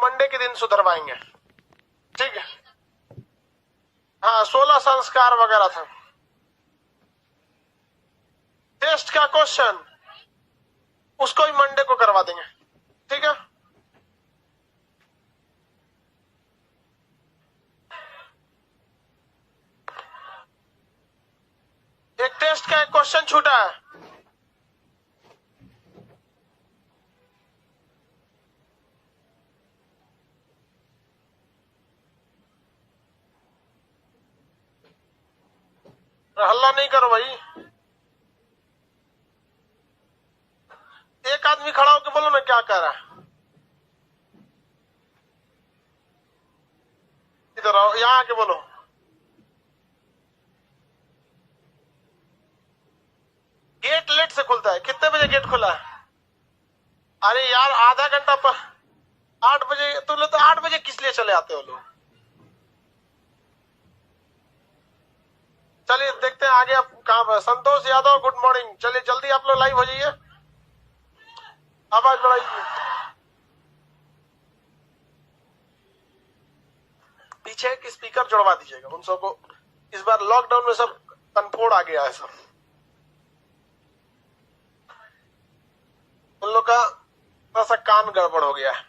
Monday के दिन सुधरवाएंगे, ठीक है। हाँ, 16 संस्कार वगैरह था। टेस्ट का क्वेश्चन उसको ही मंडे को करवा देंगे, ठीक है। एक टेस्ट का एक क्वेश्चन छूटा है। हल्ला नहीं करो भाई। एक आदमी खड़ा होकर बोलो ना क्या कह रहा है। इधर आओ, यहाँ आके बोलो। गेट लेट से खुलता है। कितने बजे गेट खुला है? अरे यार आधा घंटा पर 8 बजे। तुम लोग तो 8 बजे किस लिए चले आते हो लोग? चलिए देखते हैं आगे आप कहाँ पर। Santosh Yadav good morning. चलिए जल्दी आप लोग लाइव हो जाइए, आवाज बढ़ाइए। पीछे एक स्पीकर जुड़वा दीजिएगा उन सबको। इस बार लॉकडाउन में सब कनफोड़ आ गया है सब। उन लोग का थोड़ा सा कान गड़बड़ हो गया है।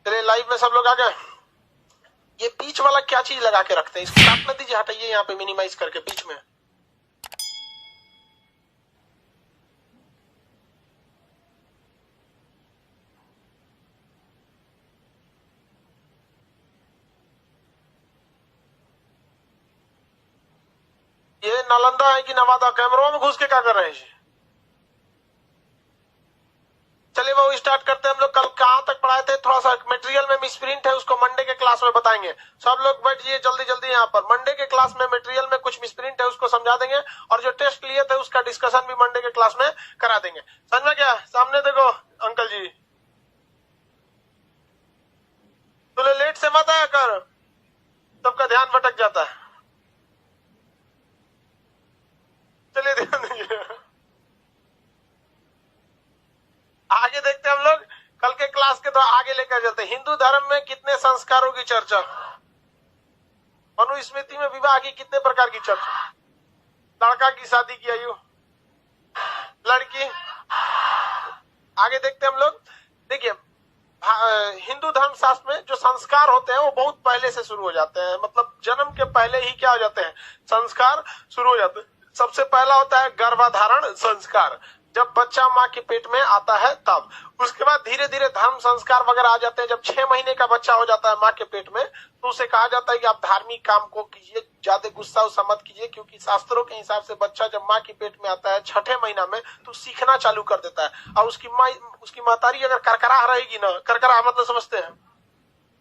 चलिए लाइव में सब लोग आ गए। ये बीच वाला क्या चीज लगा के रखते हैं? इसको काटने दीजिए, हटाइए यहाँ पे मिनिमाइज करके बीच में। ये नालंदा है कि नवादा? कैमरों में घुस के क्या कर रहे हैं? चलिए वो स्टार्ट करते हैं। हम लोग कल कहाँ तक पढ़ाए थे? थोड़ा सा मटेरियल में मिसप्रिंट है, उसको मंडे के क्लास में बताएंगे। सब लोग बैठ जाइए जल्दी जल्दी यहाँ पर। मंडे के क्लास में मटेरियल में कुछ मिसप्रिंट है, उसको समझा देंगे। और जो टेस्ट लिए थे उसका डिस्कशन भी मंडे के क्लास में करा देंगे। समझ में क्या? सामने देखो अंकल जी, तुझे लेट से मत आया कर, सबका ध्यान भटक जाता है। चलिए ध्यान दीजिए। आगे देखते हैं हम लोग कल के क्लास के। तो आगे लेकर चलते हैं। हिंदू धर्म में कितने संस्कारों की चर्चा? मनुस्मृति में विवाह की कितने प्रकार की चर्चा? लड़का की शादी की आयु, लड़की। आगे देखते हैं हम लोग। देखिए हिंदू धर्म शास्त्र में जो संस्कार होते हैं वो बहुत पहले से शुरू हो जाते हैं। मतलब जन्म के पहले ही क्या हो जाते हैं? संस्कार शुरू हो जाते हैं। सबसे पहला होता है गर्भाधारण संस्कार, जब बच्चा माँ के पेट में आता है तब। उसके बाद धीरे धीरे धर्म संस्कार वगैरह आ जाते हैं। जब 6 महीने का बच्चा हो जाता है माँ के पेट में, तो उसे कहा जाता है कि आप धार्मिक काम को कीजिए, ज्यादा गुस्सा उस्सा मत कीजिए, क्योंकि शास्त्रों के हिसाब से बच्चा जब माँ के पेट में आता है 6ठे महीना में तो सीखना चालू कर देता है। और उसकी महतारी अगर करकरा रहेगी ना, करकरा मतलब समझते हैं,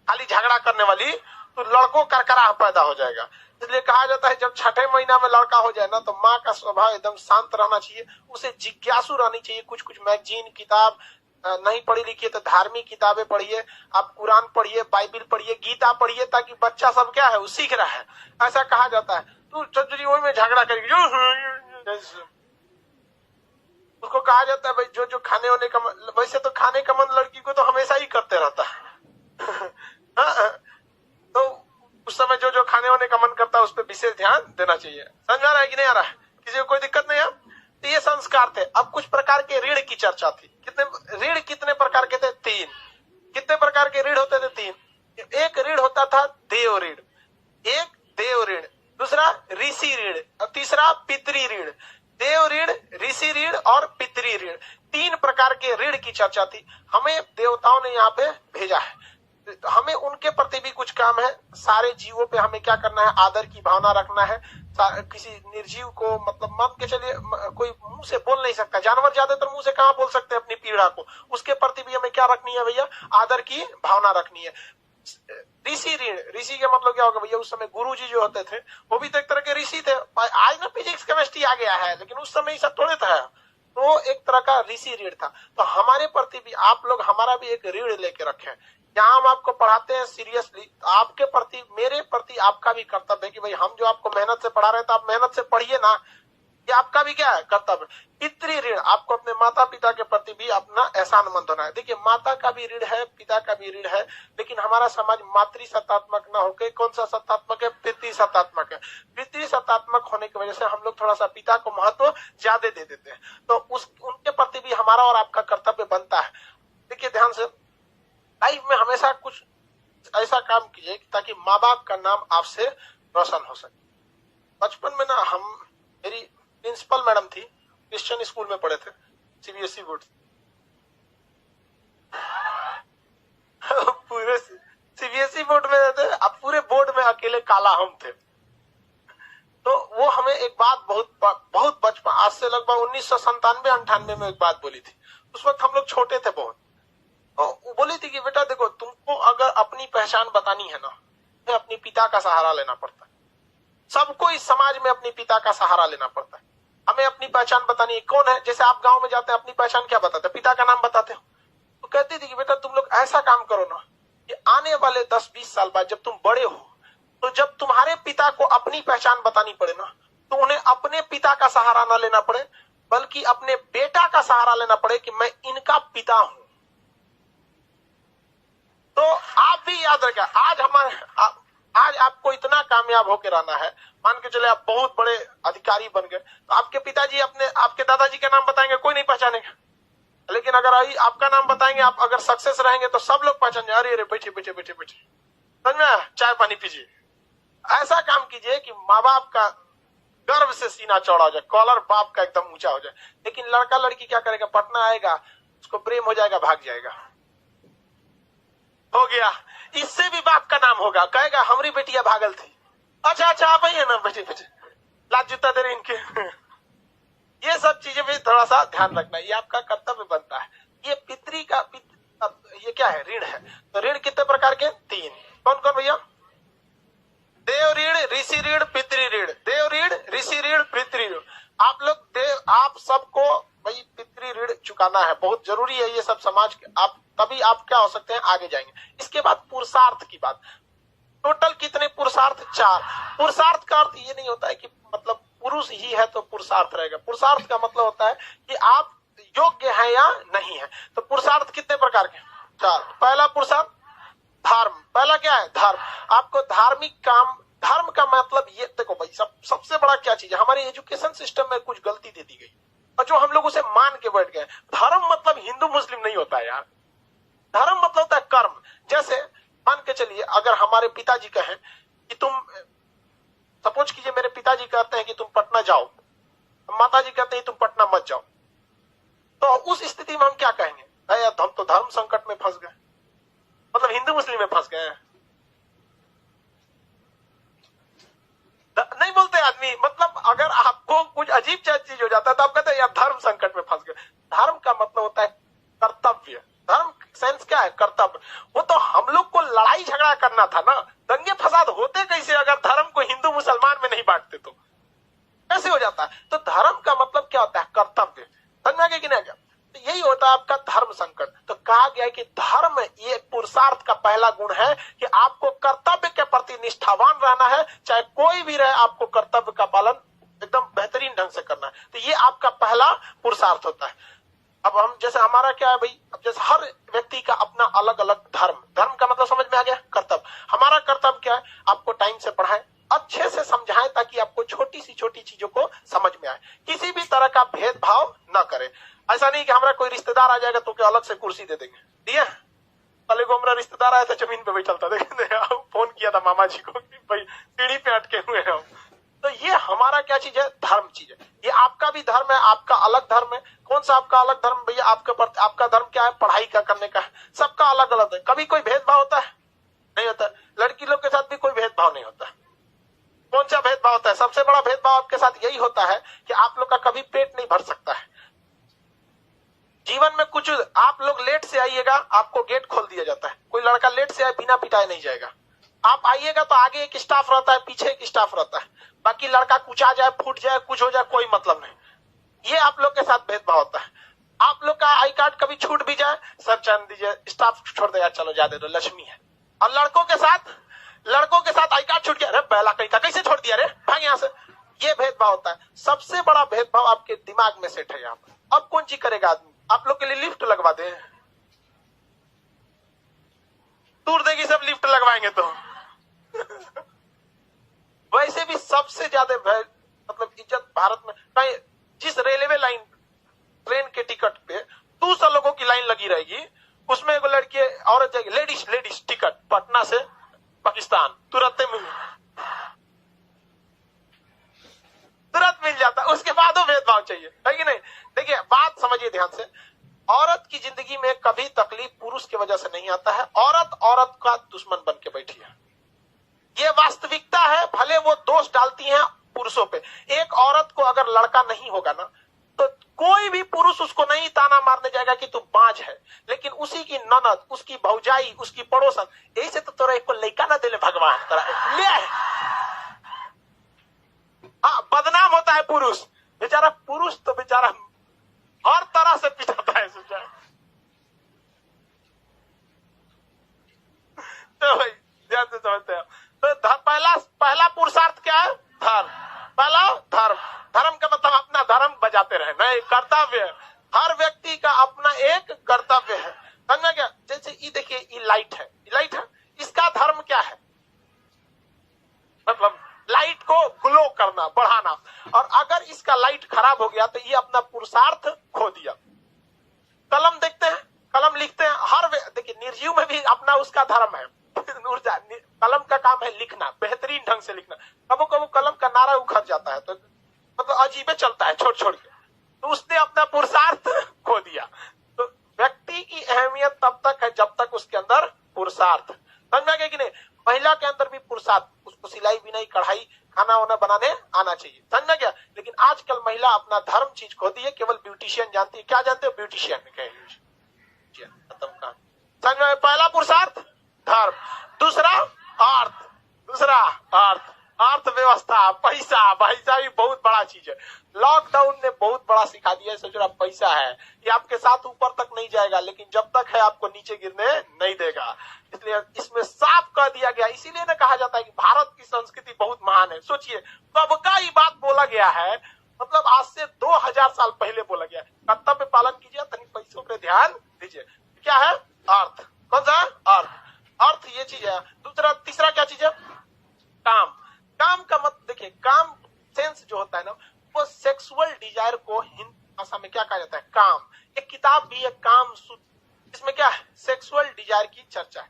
खाली झगड़ा करने वाली, तो लड़कों करकरा पैदा हो जाएगा। इसलिए कहा जाता है जब 6ठे महीना में लड़का हो जाए ना, तो माँ का स्वभाव एकदम शांत रहना चाहिए, उसे जिज्ञासु रहनी चाहिए। कुछ कुछ मैगजीन किताब नहीं पढ़ी लिखी है तो धार्मिक किताबें पढ़िए, आप कुरान पढ़िए, बाइबिल पढ़िए, गीता पढ़िए, ताकि बच्चा सब क्या है वो सीख रहा है। ऐसा कहा जाता है। तो चंद्री वही में झगड़ा करेगी, उसको कहा जाता है भाई जो जो खाने होने का वैसे तो खाने का मन लड़की को तो हमेशा ही करते रहता है। तो उस समय जो जो खाने होने का मन करता है उस पर विशेष ध्यान देना चाहिए। समझ आ रहा है कि नहीं आ रहा है? किसी को कोई दिक्कत नहीं है? तो ये संस्कार थे। अब कुछ प्रकार के ऋण की चर्चा थी। ऋण कितने प्रकार के थे? 3। कितने प्रकार के ऋण होते थे? 3। एक ऋण होता था देव ऋण, एक देव ऋण, दूसरा ऋषि ऋण और तीसरा पितृ ऋण। देव ऋण, ऋषि ऋण और पितृ ऋण, 3 प्रकार के ऋण की चर्चा थी। हमें देवताओं ने यहाँ पे भेजा है, तो हमें उनके प्रति भी कुछ काम है। सारे जीवों पे हमें क्या करना है? आदर की भावना रखना है। किसी निर्जीव को मतलब मान के चलिए कोई मुंह से बोल नहीं सकता, जानवर ज्यादातर मुंह से कहाँ बोल सकते हैं अपनी पीड़ा को, उसके प्रति भी हमें क्या रखनी है भैया? आदर की भावना रखनी है। ऋषि ऋण, ऋषि का मतलब क्या होगा भैया? उस समय गुरु जी जो होते थे वो भी तो एक तरह के ऋषि थे। आज ना फिजिक्स केमिस्ट्री आ गया है, लेकिन उस समय सब थोड़े था। तो एक तरह का ऋषि ऋण था। तो हमारे प्रति भी आप लोग हमारा भी एक ऋण लेके रखें। यहाँ हम आपको पढ़ाते हैं सीरियसली, तो आपके प्रति मेरे प्रति आपका भी कर्तव्य है कि भाई हम जो आपको मेहनत से पढ़ा रहे हैं तो आप मेहनत से पढ़िए ना। ये आपका भी क्या है, कर्तव्य। पितृ ऋण, आपको अपने माता पिता के प्रति भी अपना एहसानमंद होना है। देखिए माता का भी ऋण है, पिता का भी ऋण है, लेकिन हमारा समाज मातृ सत्तात्मक न होकर कौन सा सत्तात्मक है, पितृ सत्तात्मक है। पितृ सत्तात्मक होने की वजह से हम लोग थोड़ा सा पिता को महत्व ज्यादा दे देते हैं, तो उनके प्रति भी हमारा और आपका कर्तव्य बनता है। देखिए ध्यान से, लाइफ में हमेशा कुछ ऐसा काम कीजिए ताकि माँ बाप का नाम आपसे रोशन हो सके। बचपन में ना मेरी प्रिंसिपल मैडम थी, क्रिश्चियन स्कूल में पढ़े थे, सीबीएसई बोर्ड, पूरे सीबीएसई बोर्ड में थे, अब पूरे बोर्ड में अकेले काला हम थे। तो वो हमें एक बात बहुत बचपन, आज से लगभग 1997-98 में एक बात बोली थी। उस वक्त हम लोग छोटे थे बहुत, तो वो बोली थी कि बेटा देखो, तुमको अगर अपनी पहचान बतानी है ना, तो अपनी पिता का सहारा लेना पड़ता है। सबको इस समाज में अपनी पिता का सहारा लेना पड़ता है। हमें अपनी पहचान बतानी है, कौन है। जैसे आप गांव में जाते हैं, अपनी पहचान क्या बताते हैं, पिता का नाम बताते हो। तो कहती थी कि बेटा तुम लोग ऐसा काम करो ना कि आने वाले 10-20 साल बाद जब तुम बड़े हो, तो जब तुम्हारे पिता को अपनी पहचान बतानी पड़े ना, तो उन्हें अपने पिता का सहारा ना लेना पड़े, बल्कि अपने बेटा का सहारा लेना पड़े कि मैं इनका पिता हूं। तो आप भी याद रखें, आज आपको इतना कामयाब होकर रहना है। मान के चले आप बहुत बड़े अधिकारी बन गए, तो आपके पिताजी आपके दादाजी का नाम बताएंगे, कोई नहीं पहचानेगा। लेकिन अगर आपका नाम बताएंगे, आप अगर सक्सेस रहेंगे तो सब लोग पहचान जाए, अरे बैठे बैठे बैठे बैठे, समझ में, चाय पानी पीजिए। ऐसा काम कीजिए कि माँ बाप का गर्व से सीना चौड़ा हो जाए, कॉलर बाप का एकदम ऊंचा हो जाए। लेकिन लड़का लड़की क्या करेगा, पटना आएगा, उसको प्रेम हो जाएगा, भाग जाएगा, हो गया, इससे भी बाप का नाम होगा, कहेगा हमारी बेटिया भागल थी। अच्छा आप ही है ना, बैठे बैठे लात जूता दे रहे इनके। ये सब चीजें भी थोड़ा सा ध्यान रखना, ये आपका कर्तव्य बनता है। ये ये क्या है, ऋण है। तो ऋण कितने प्रकार के, 3। कौन कौन भैया, देव ऋण, ऋषि ऋण, पितृ ऋण। देव ऋण, ऋषि ऋण, पितृ ऋण। आप सबको भाई पितृ ऋण चुकाना है, बहुत जरूरी है ये सब समाज के। तभी आप क्या हो सकते हैं, आगे जाएंगे। इसके बाद पुरुषार्थ की बात। टोटल कितने पुरुषार्थ, 4। पुरुषार्थ का अर्थ ये नहीं होता है कि मतलब पुरुष ही है तो पुरुषार्थ रहेगा। पुरुषार्थ का मतलब होता है कि आप योग्य हैं या नहीं है। तो पुरुषार्थ कितने प्रकार के, 4। पहला पुरुषार्थ धर्म। पहला क्या है, धर्म। आपको धार्मिक काम, धर्म का मतलब ये देखो भाई, सबसे बड़ा क्या चीज है, हमारे एजुकेशन सिस्टम में कुछ गलती दे दी गई और जो हम लोग उसे मान के बैठ गए। धर्म मतलब हिंदू मुस्लिम नहीं होता है यार, धर्म मतलब होता है कर्म। जैसे मान के चलिए, अगर हमारे पिताजी कहें कि तुम, सपोज कीजिए मेरे पिताजी कहते हैं कि तुम पटना जाओ, माताजी कहते हैं तुम पटना मत जाओ, तो उस स्थिति में हम क्या कहेंगे, हम तो धर्म संकट में फंस गए, मतलब हिंदू मुस्लिम में फंस गए। नहीं बोलते आदमी, मतलब अगर आपको कुछ अजीब चीज हो जाता है तो आप कहते हैं यार धर्म संकट में फंस गए। धर्म का मतलब होता है कर्तव्य। धर्म सेंस क्या है, कर्तव्य। वो तो हम लोग को लड़ाई झगड़ा करना था ना, दंगे फसाद होते कैसे अगर धर्म को हिंदू मुसलमान में नहीं बांटते, तो कैसे हो जाता है। तो धर्म का मतलब क्या होता है, कर्तव्य। समझ में आ गया कि नहीं आ गया। तो यही होता है आपका धर्म संकट। तो कहा गया है कि धर्म ये पुरुषार्थ का पहला गुण है कि आपको कर्तव्य के प्रति निष्ठावान रहना है, चाहे कोई भी रहे, आपको कर्तव्य का पालन एकदम बेहतरीन ढंग से करना है। तो ये आपका पहला पुरुषार्थ होता है। अब हम जैसे हमारा क्या है भाई, अब जैसे हर व्यक्ति का अपना अलग अलग धर्म का मतलब समझ में आ गया, कर्तव्य। हमारा कर्तव्य क्या है, आपको टाइम से पढ़ाएं, अच्छे से समझाएं ताकि आपको छोटी सी छोटी चीजों को समझ में आए, किसी भी तरह का भेदभाव न करें। ऐसा नहीं कि हमारा कोई रिश्तेदार आ जाएगा तो क्या अलग से कुर्सी दे देंगे, दिया। कल को हमारा रिश्तेदार आया था, जमीन पे बैठा था, देखे फोन किया था मामा जी को कि भाई सीढ़ी पे अटके हुए हैं। तो ये हमारा क्या चीज है, धर्म चीज है। ये आपका भी धर्म है, आपका अलग धर्म है। कौन सा आपका अलग धर्म भैया, आपका धर्म क्या है, पढ़ाई का करने का है। सबका अलग अलग है। कभी कोई भेदभाव होता है, नहीं होता। लड़की लोग के साथ भी कोई भेदभाव नहीं होता। कौन सा भेदभाव होता है, सबसे बड़ा भेदभाव आपके साथ यही होता है कि आप लोग का कभी पेट नहीं भर सकता है। जीवन में कुछ आप लोग लेट से आइएगा, आपको गेट खोल दिया जाता है। कोई लड़का लेट से आए बिना पिटाए नहीं जाएगा। आप आइएगा तो आगे एक स्टाफ रहता है, पीछे एक स्टाफ रहता है। बाकी लड़का कुछ आ जाए, फूट जाए, कुछ हो जाए, कोई मतलब नहीं। ये आप लोग के साथ भेदभाव होता है। आप लोग का आई कार्ड कभी छूट भी जाए, सर चैन दीजिए, स्टाफ छोड़ देगा, चलो जा दे दो, लक्ष्मी है। और लड़कों के साथ आई कार्ड छूट गया, अरे पहला कहीं था, कैसे छोड़ दिया रे, भाग यहाँ से। ये भेदभाव होता है। सबसे बड़ा भेदभाव आपके दिमाग में सेट है यहाँ पर। अब कौन चीज करेगा आदमी? आप लोग के लिए लिफ्ट लगवा दे, दूर देगी सब लिफ्ट लगवाएंगे तो वैसे भी सबसे ज्यादा मतलब इज्जत भारत में कहीं, जिस रेलवे लाइन ट्रेन के टिकट पे 200 लोगों की लाइन लगी रहेगी, उसमें एगो लड़की औरत जाएगी, लेडीज टिकट पटना से पाकिस्तान, तुरंत मिल जाता। उसके बाद वो भेदभाव चाहिए, है कि नहीं? देखिए बात समझिए ध्यान से, औरत की जिंदगी में कभी तकलीफ पुरुष की वजह से नहीं आता है। औरत का दुश्मन बन के बैठी है, ये वास्तविकता है। भले वो दोष डालती हैं पुरुषों पे। एक औरत को अगर लड़का नहीं होगा ना, तो कोई भी पुरुष उसको नहीं ताना मारने जाएगा कि तू बांझ है, लेकिन उसी की ननद, उसकी भौजाई, उसकी पड़ोसन, यही से तो तोरा एक को लड़का ना देले भगवान, ले आए। हाँ, बदनाम होता है पुरुष, बेचारा पुरुष तो बेचारा हर तरह से पिटाता है, सोचा। तो भाई ध्यान से समझते हैं। तो पहला पुरुषार्थ क्या है? धर्म। पहला धर्म का मतलब अपना धर्म बजाते रहे, नहीं, कर्तव्य। हर व्यक्ति का अपना एक कर्तव्य है, समझा क्या? जैसे ये देखिए, ये लाइट है, इसका धर्म क्या है? मतलब लाइट को ग्लो करना, बढ़ाना। और अगर इसका लाइट खराब हो गया तो ये अपना पुरुषार्थ खो दिया। कलम देखते हैं, कलम लिखते हैं, देखिए निर्जीव में भी अपना उसका धर्म है। ऊर्जा, कलम का काम है लिखना, बेहतरीन ढंग से लिखना। कबो कबो कलम का नारा उखड़ जाता है, तो मतलब अजीबे चलता है छोड़ छोड़ के, तो उसने अपना पुरुषार्थ खो दिया। तो व्यक्ति की अहमियत तब तक है जब तक उसके अंदर पुरुषार्थ, समझ में गया कि नहीं? महिला के अंदर भी पुरुषार्थ, उसको सिलाई बिनाई कढ़ाई खाना वाना बनाने आना चाहिए, समझ में गया? लेकिन आजकल महिला अपना धर्म चीज खो दी है, केवल ब्यूटिशियन जानती है। क्या जानते हो? ब्यूटिशियन, खत्म काम, समझ में? पहला पुरुषार्थ धर्म, दूसरा अर्थव्यवस्था, पैसा भी बहुत बड़ा चीज है। लॉकडाउन ने बहुत बड़ा सिखा दिया है। सोच रहा पैसा है, ये आपके साथ ऊपर तक नहीं जाएगा, लेकिन जब तक है आपको नीचे गिरने नहीं देगा। इसलिए इसमें साफ कह दिया गया। इसीलिए ना कहा जाता है कि भारत की संस्कृति बहुत महान है। सोचिए कब का ये बात बोला गया है, मतलब आज से 2000 साल पहले बोला गया। कर्तव्य पालन कीजिए, तनी पैसों पे ध्यान दीजिए। क्या है? अर्थ। कौन सा? अर्थ ये चीज है। तीसरा क्या चीज है? काम का मत देखिए, काम सेंस जो होता है ना, वो सेक्सुअल डिजायर को हिंदी भाषा में क्या कहा जाता है? काम। एक किताब भी है काम सूत्र, इसमें क्या है? सेक्सुअल डिजायर की चर्चा है।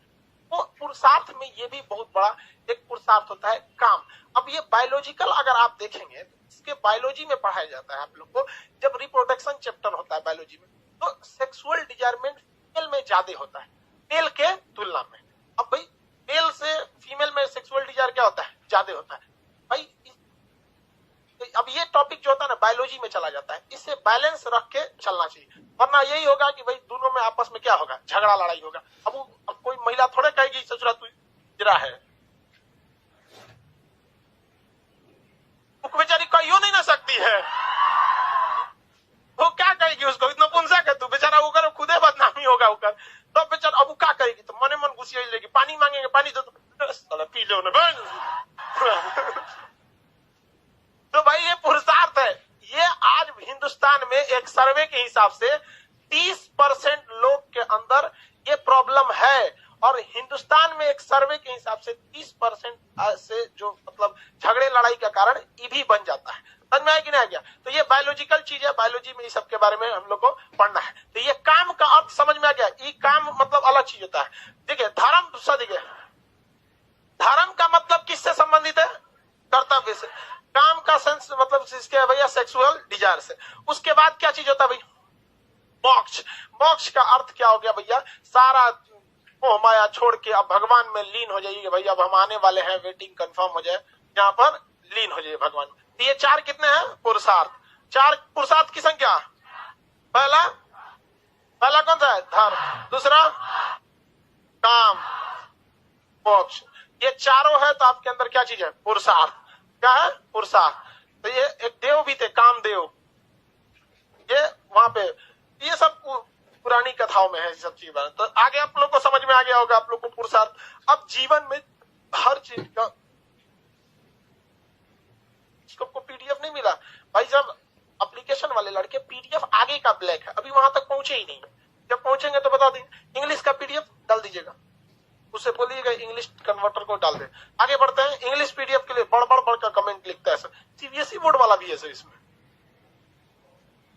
वो पुरुषार्थ में ये भी बहुत बड़ा एक पुरुषार्थ होता है, काम। अब ये बायोलॉजिकल अगर आप देखेंगे, इसके बायोलॉजी में पढ़ाया जाता है आप लोग को। जब रिप्रोडक्शन चैप्टर होता है बायोलॉजी में, तो सेक्सुअल डिजायरमेंट फीमेल में ज्यादा होता है मेल के तुलना में। अब भाई मेल से फीमेल में सेक्सुअल डिजायर क्या होता है? ज्यादा होता है भाई। अब ये टॉपिक जो होता है ना, बायोलॉजी में चला जाता है। इससे बैलेंस रख के चलना चाहिए, वरना यही होगा कि भाई दोनों में आपस में क्या होगा? झगड़ा लड़ाई होगा। अब कोई महिला थोड़े कहेगी ससुरा तू जरा है, बेचारी कहियो नहीं ना सकती है। वो क्या कहेगी उसको? इतना पुंसक है तू, बेचारा वो खुदे बदनामी होगा उकर। तो बेचारा अब क्या करेगी? तो मने मन गुस्सा लेगी, पानी मांगेंगे, पानी दो तो पी लो ना। तो भाई ये पुरुषार्थ है। ये आज हिंदुस्तान में एक सर्वे के हिसाब से 30% लोग के अंदर ये प्रॉब्लम है। और हिंदुस्तान में एक सर्वे के हिसाब से 30% से जो मतलब झगड़े लड़ाई का कारण ये भी बन जाता है। समझ में आया कि नहीं आ गया? तो ये बायोलॉजिकल चीज है, बायोलॉजी में इस सब के बारे में हम लोग को पढ़ना है। तो ये काम का अर्थ समझ में आ गया। ये काम मतलब अलग चीज होता है। देखिए धर्म, देखिए धर्म का मतलब किससे संबंधित है? कर्तव्य से। काम का सेंस मतलब इसके भैया सेक्सुअल डिजायर से। उसके बाद क्या चीज होता है भाई? मोक्ष का अर्थ क्या हो गया भैया? सारा मोह माया छोड़ के अब भगवान में लीन हो जाइए भैया। अब हम आने वाले हैं, वेटिंग कंफर्म हो जाए, यहाँ पर लीन हो जाइए भगवान में। तो ये 4 कितने हैं? पुरुषार्थ। 4 पुरुषार्थ की संख्या। पहला कौन सा है? धर्म। दूसरा काम, मोक्ष। ये चारों है तो आपके अंदर क्या चीज है? पुरुषार्थ। क्या है? पुरुषार्थ। तो ये एक देव भी थे, कामदेव, ये वहां पे ये सब पुरानी कथाओं में है सब चीज। तो आगे आप लोग को समझ में आ गया होगा आप लोग को पुरुषार्थ। अब जीवन में हर चीज का इसको पीडीएफ नहीं मिला भाई। जब एप्लीकेशन वाले लड़के पीडीएफ आगे का ब्लैक है, अभी वहां तक पहुंचे ही नहीं, जब पहुंचेंगे तो बता देंगे। इंग्लिश का पीडीएफ डाल दीजिएगा, उससे बोलिएगा इंग्लिश कन्वर्टर को डाल दे। आगे बढ़ते हैं। इंग्लिश पीडीएफ के लिए बड़ का कमेंट लिखता है सर, सीबीएसई बोर्ड वाला भी है सर इसमें।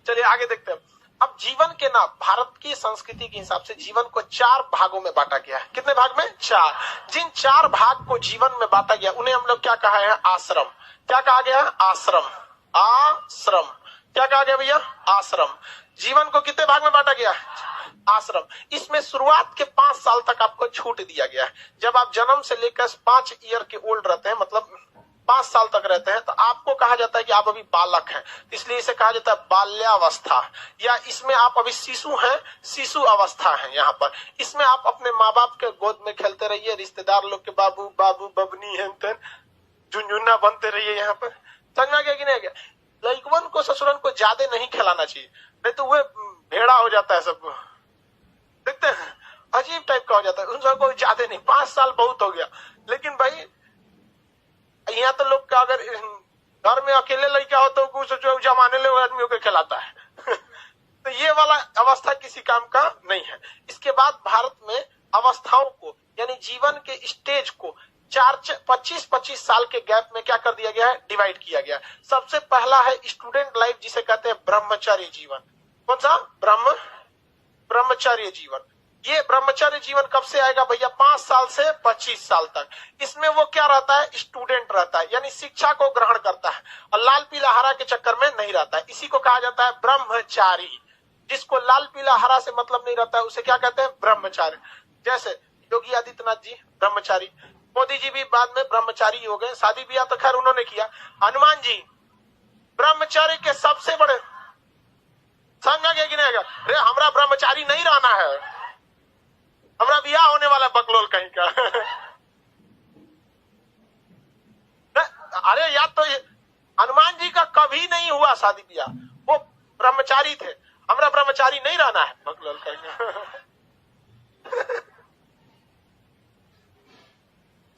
चलिए आगे देखते हैं। अब जीवन के नाम, भारत की संस्कृति के हिसाब से जीवन को 4 भागों में बांटा गया है। कितने भाग में? 4। जिन 4 भाग को जीवन में बांटा गया उन्हें हम लोग क्या कहा है? आश्रम। क्या कहा गया? आश्रम। आश्रम। क्या कहा गया भैया? आश्रम। जीवन को कितने भाग में बांटा गया? आश्रम। इसमें शुरुआत के 5 साल तक आपको छूट दिया गया है। जब आप जन्म से लेकर 5 ईयर के ओल्ड रहते हैं, मतलब 5 साल तक रहते हैं, तो आपको कहा जाता है कि आप अभी बालक हैं, इसलिए इसे कहा जाता है बाल्यावस्था। या इसमें आप अभी शिशु हैं, शिशु अवस्था है। यहाँ पर इसमें आप अपने माँ बाप के गोद में खेलते रहिए, रिश्तेदार लोग के बाबू बाबू बबनी है झुनझुना बनते रहिए। यहाँ पर समझ में आ गया कि नहीं गया? लड़कवन को ससुरन को ज्यादा नहीं खिलाना चाहिए, नहीं तो वह भेड़ा हो जाता है। सब देखते हैं अजीब टाइप का हो जाता है। उन सबको ज्यादा नहीं, 5 साल बहुत हो गया। लेकिन भाई यहाँ तो लोग का अगर घर में अकेले लड़का हो तो कुछ जो जमाने ले आदमियों को खिलाता है तो ये वाला अवस्था किसी काम का नहीं है। इसके बाद भारत में अवस्थाओं को, यानी जीवन के स्टेज को 25-25 साल के गैप में क्या कर दिया गया है? डिवाइड किया गया। सबसे पहला है स्टूडेंट लाइफ, जिसे कहते हैं ब्रह्मचर्य जीवन। कौन सा? ब्रह्मचर्य जीवन। ये ब्रह्मचर्य जीवन कब से आएगा भैया? 5 साल से 25 साल तक। इसमें वो क्या रहता है? स्टूडेंट रहता है, यानी शिक्षा को ग्रहण करता है और लाल पीला हरा के चक्कर में नहीं रहता है। इसी को कहा जाता है ब्रह्मचारी। जिसको लाल पीला हरा से मतलब नहीं रहता है उसे क्या कहते हैं? ब्रह्मचारी। जैसे योगी आदित्यनाथ जी ब्रह्मचारी, मोदी जी भी बाद में ब्रह्मचारी हो गए, शादी ब्याह तो खैर उन्होंने किया। हनुमान जी ब्रह्मचारी के सबसे बड़े, समझ गया कि नहीं? अरे हमरा ब्रह्मचारी नहीं रहना है, हमरा ब्याह होने वाला बकलोल कहीं का अरे यार, तो हनुमान जी का कभी नहीं हुआ शादी ब्याह, वो ब्रह्मचारी थे। हमरा ब्रह्मचारी नहीं रहना है, बकलोल कहीं का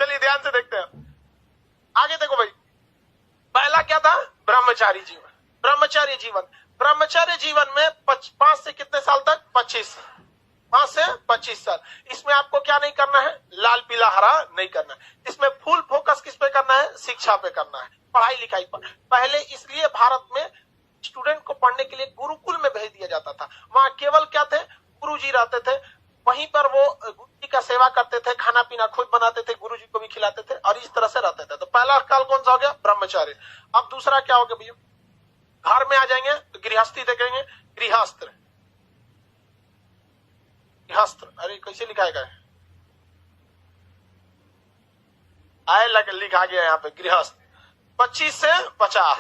चलिए ध्यान से देखते हैं आगे। देखो भाई, पहला क्या था? ब्रह्मचारी जीवन। ब्रह्मचर्य जीवन, ब्रह्मचर्य जीवन में 5 से कितने साल तक? 5 से 25 साल। इसमें आपको क्या नहीं करना है? लाल पीला हरा नहीं करना है। इसमें फुल फोकस किस पे करना है? शिक्षा पे करना है, पढ़ाई लिखाई पर। पहले इसलिए भारत में स्टूडेंट को पढ़ने के लिए गुरुकुल में भेज दिया जाता था। वहां केवल क्या थे? गुरुजी रहते थे, वहीं पर वो गुरु जी का सेवा करते थे, खाना पीना खुद बनाते थे, गुरु जी को भी खिलाते थे, और इस तरह से रहते थे। तो पहला काल कौन सा हो गया? ब्रह्मचार्य। अब दूसरा क्या हो गया भैया? घर में आ जाएंगे तो गृहस्थी देखेंगे। गृहस्थ, गृहस्थ, अरे कैसे लिखा है? लिखा गया यहाँ पे गृहस्थ। 25 से 50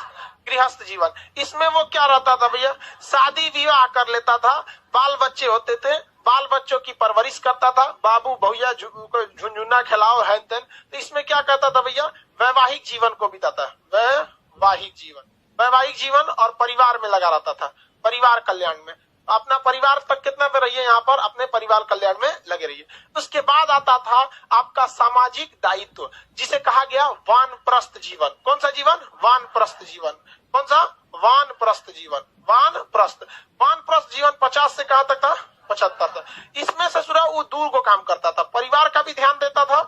गृहस्थ जीवन। इसमें वो क्या रहता था भैया? शादी विवाह कर लेता था, बाल बच्चे होते थे, बाल बच्चों की परवरिश करता था, बाबू भैया झुनझुना खिलाओ है। तो इसमें क्या कहता था भैया? वैवाहिक जीवन को बिताता। वैवाहिक जीवन, वैवाहिक जीवन और परिवार में लगा रहता था, परिवार कल्याण में। अपना परिवार तक कितना पे रहिए, यहाँ पर अपने परिवार कल्याण में लगे रहिए। उसके बाद आता था आपका सामाजिक दायित्व, जिसे कहा गया वानप्रस्थ जीवन। कौन सा जीवन? वानप्रस्थ जीवन। कौन सा? वानप्रस्थ जीवन। वानप्रस्थ जीवन 50 से कहां तक था? 75 तक। इसमें ससुरा वो दूर को काम करता था, परिवार का भी ध्यान देता था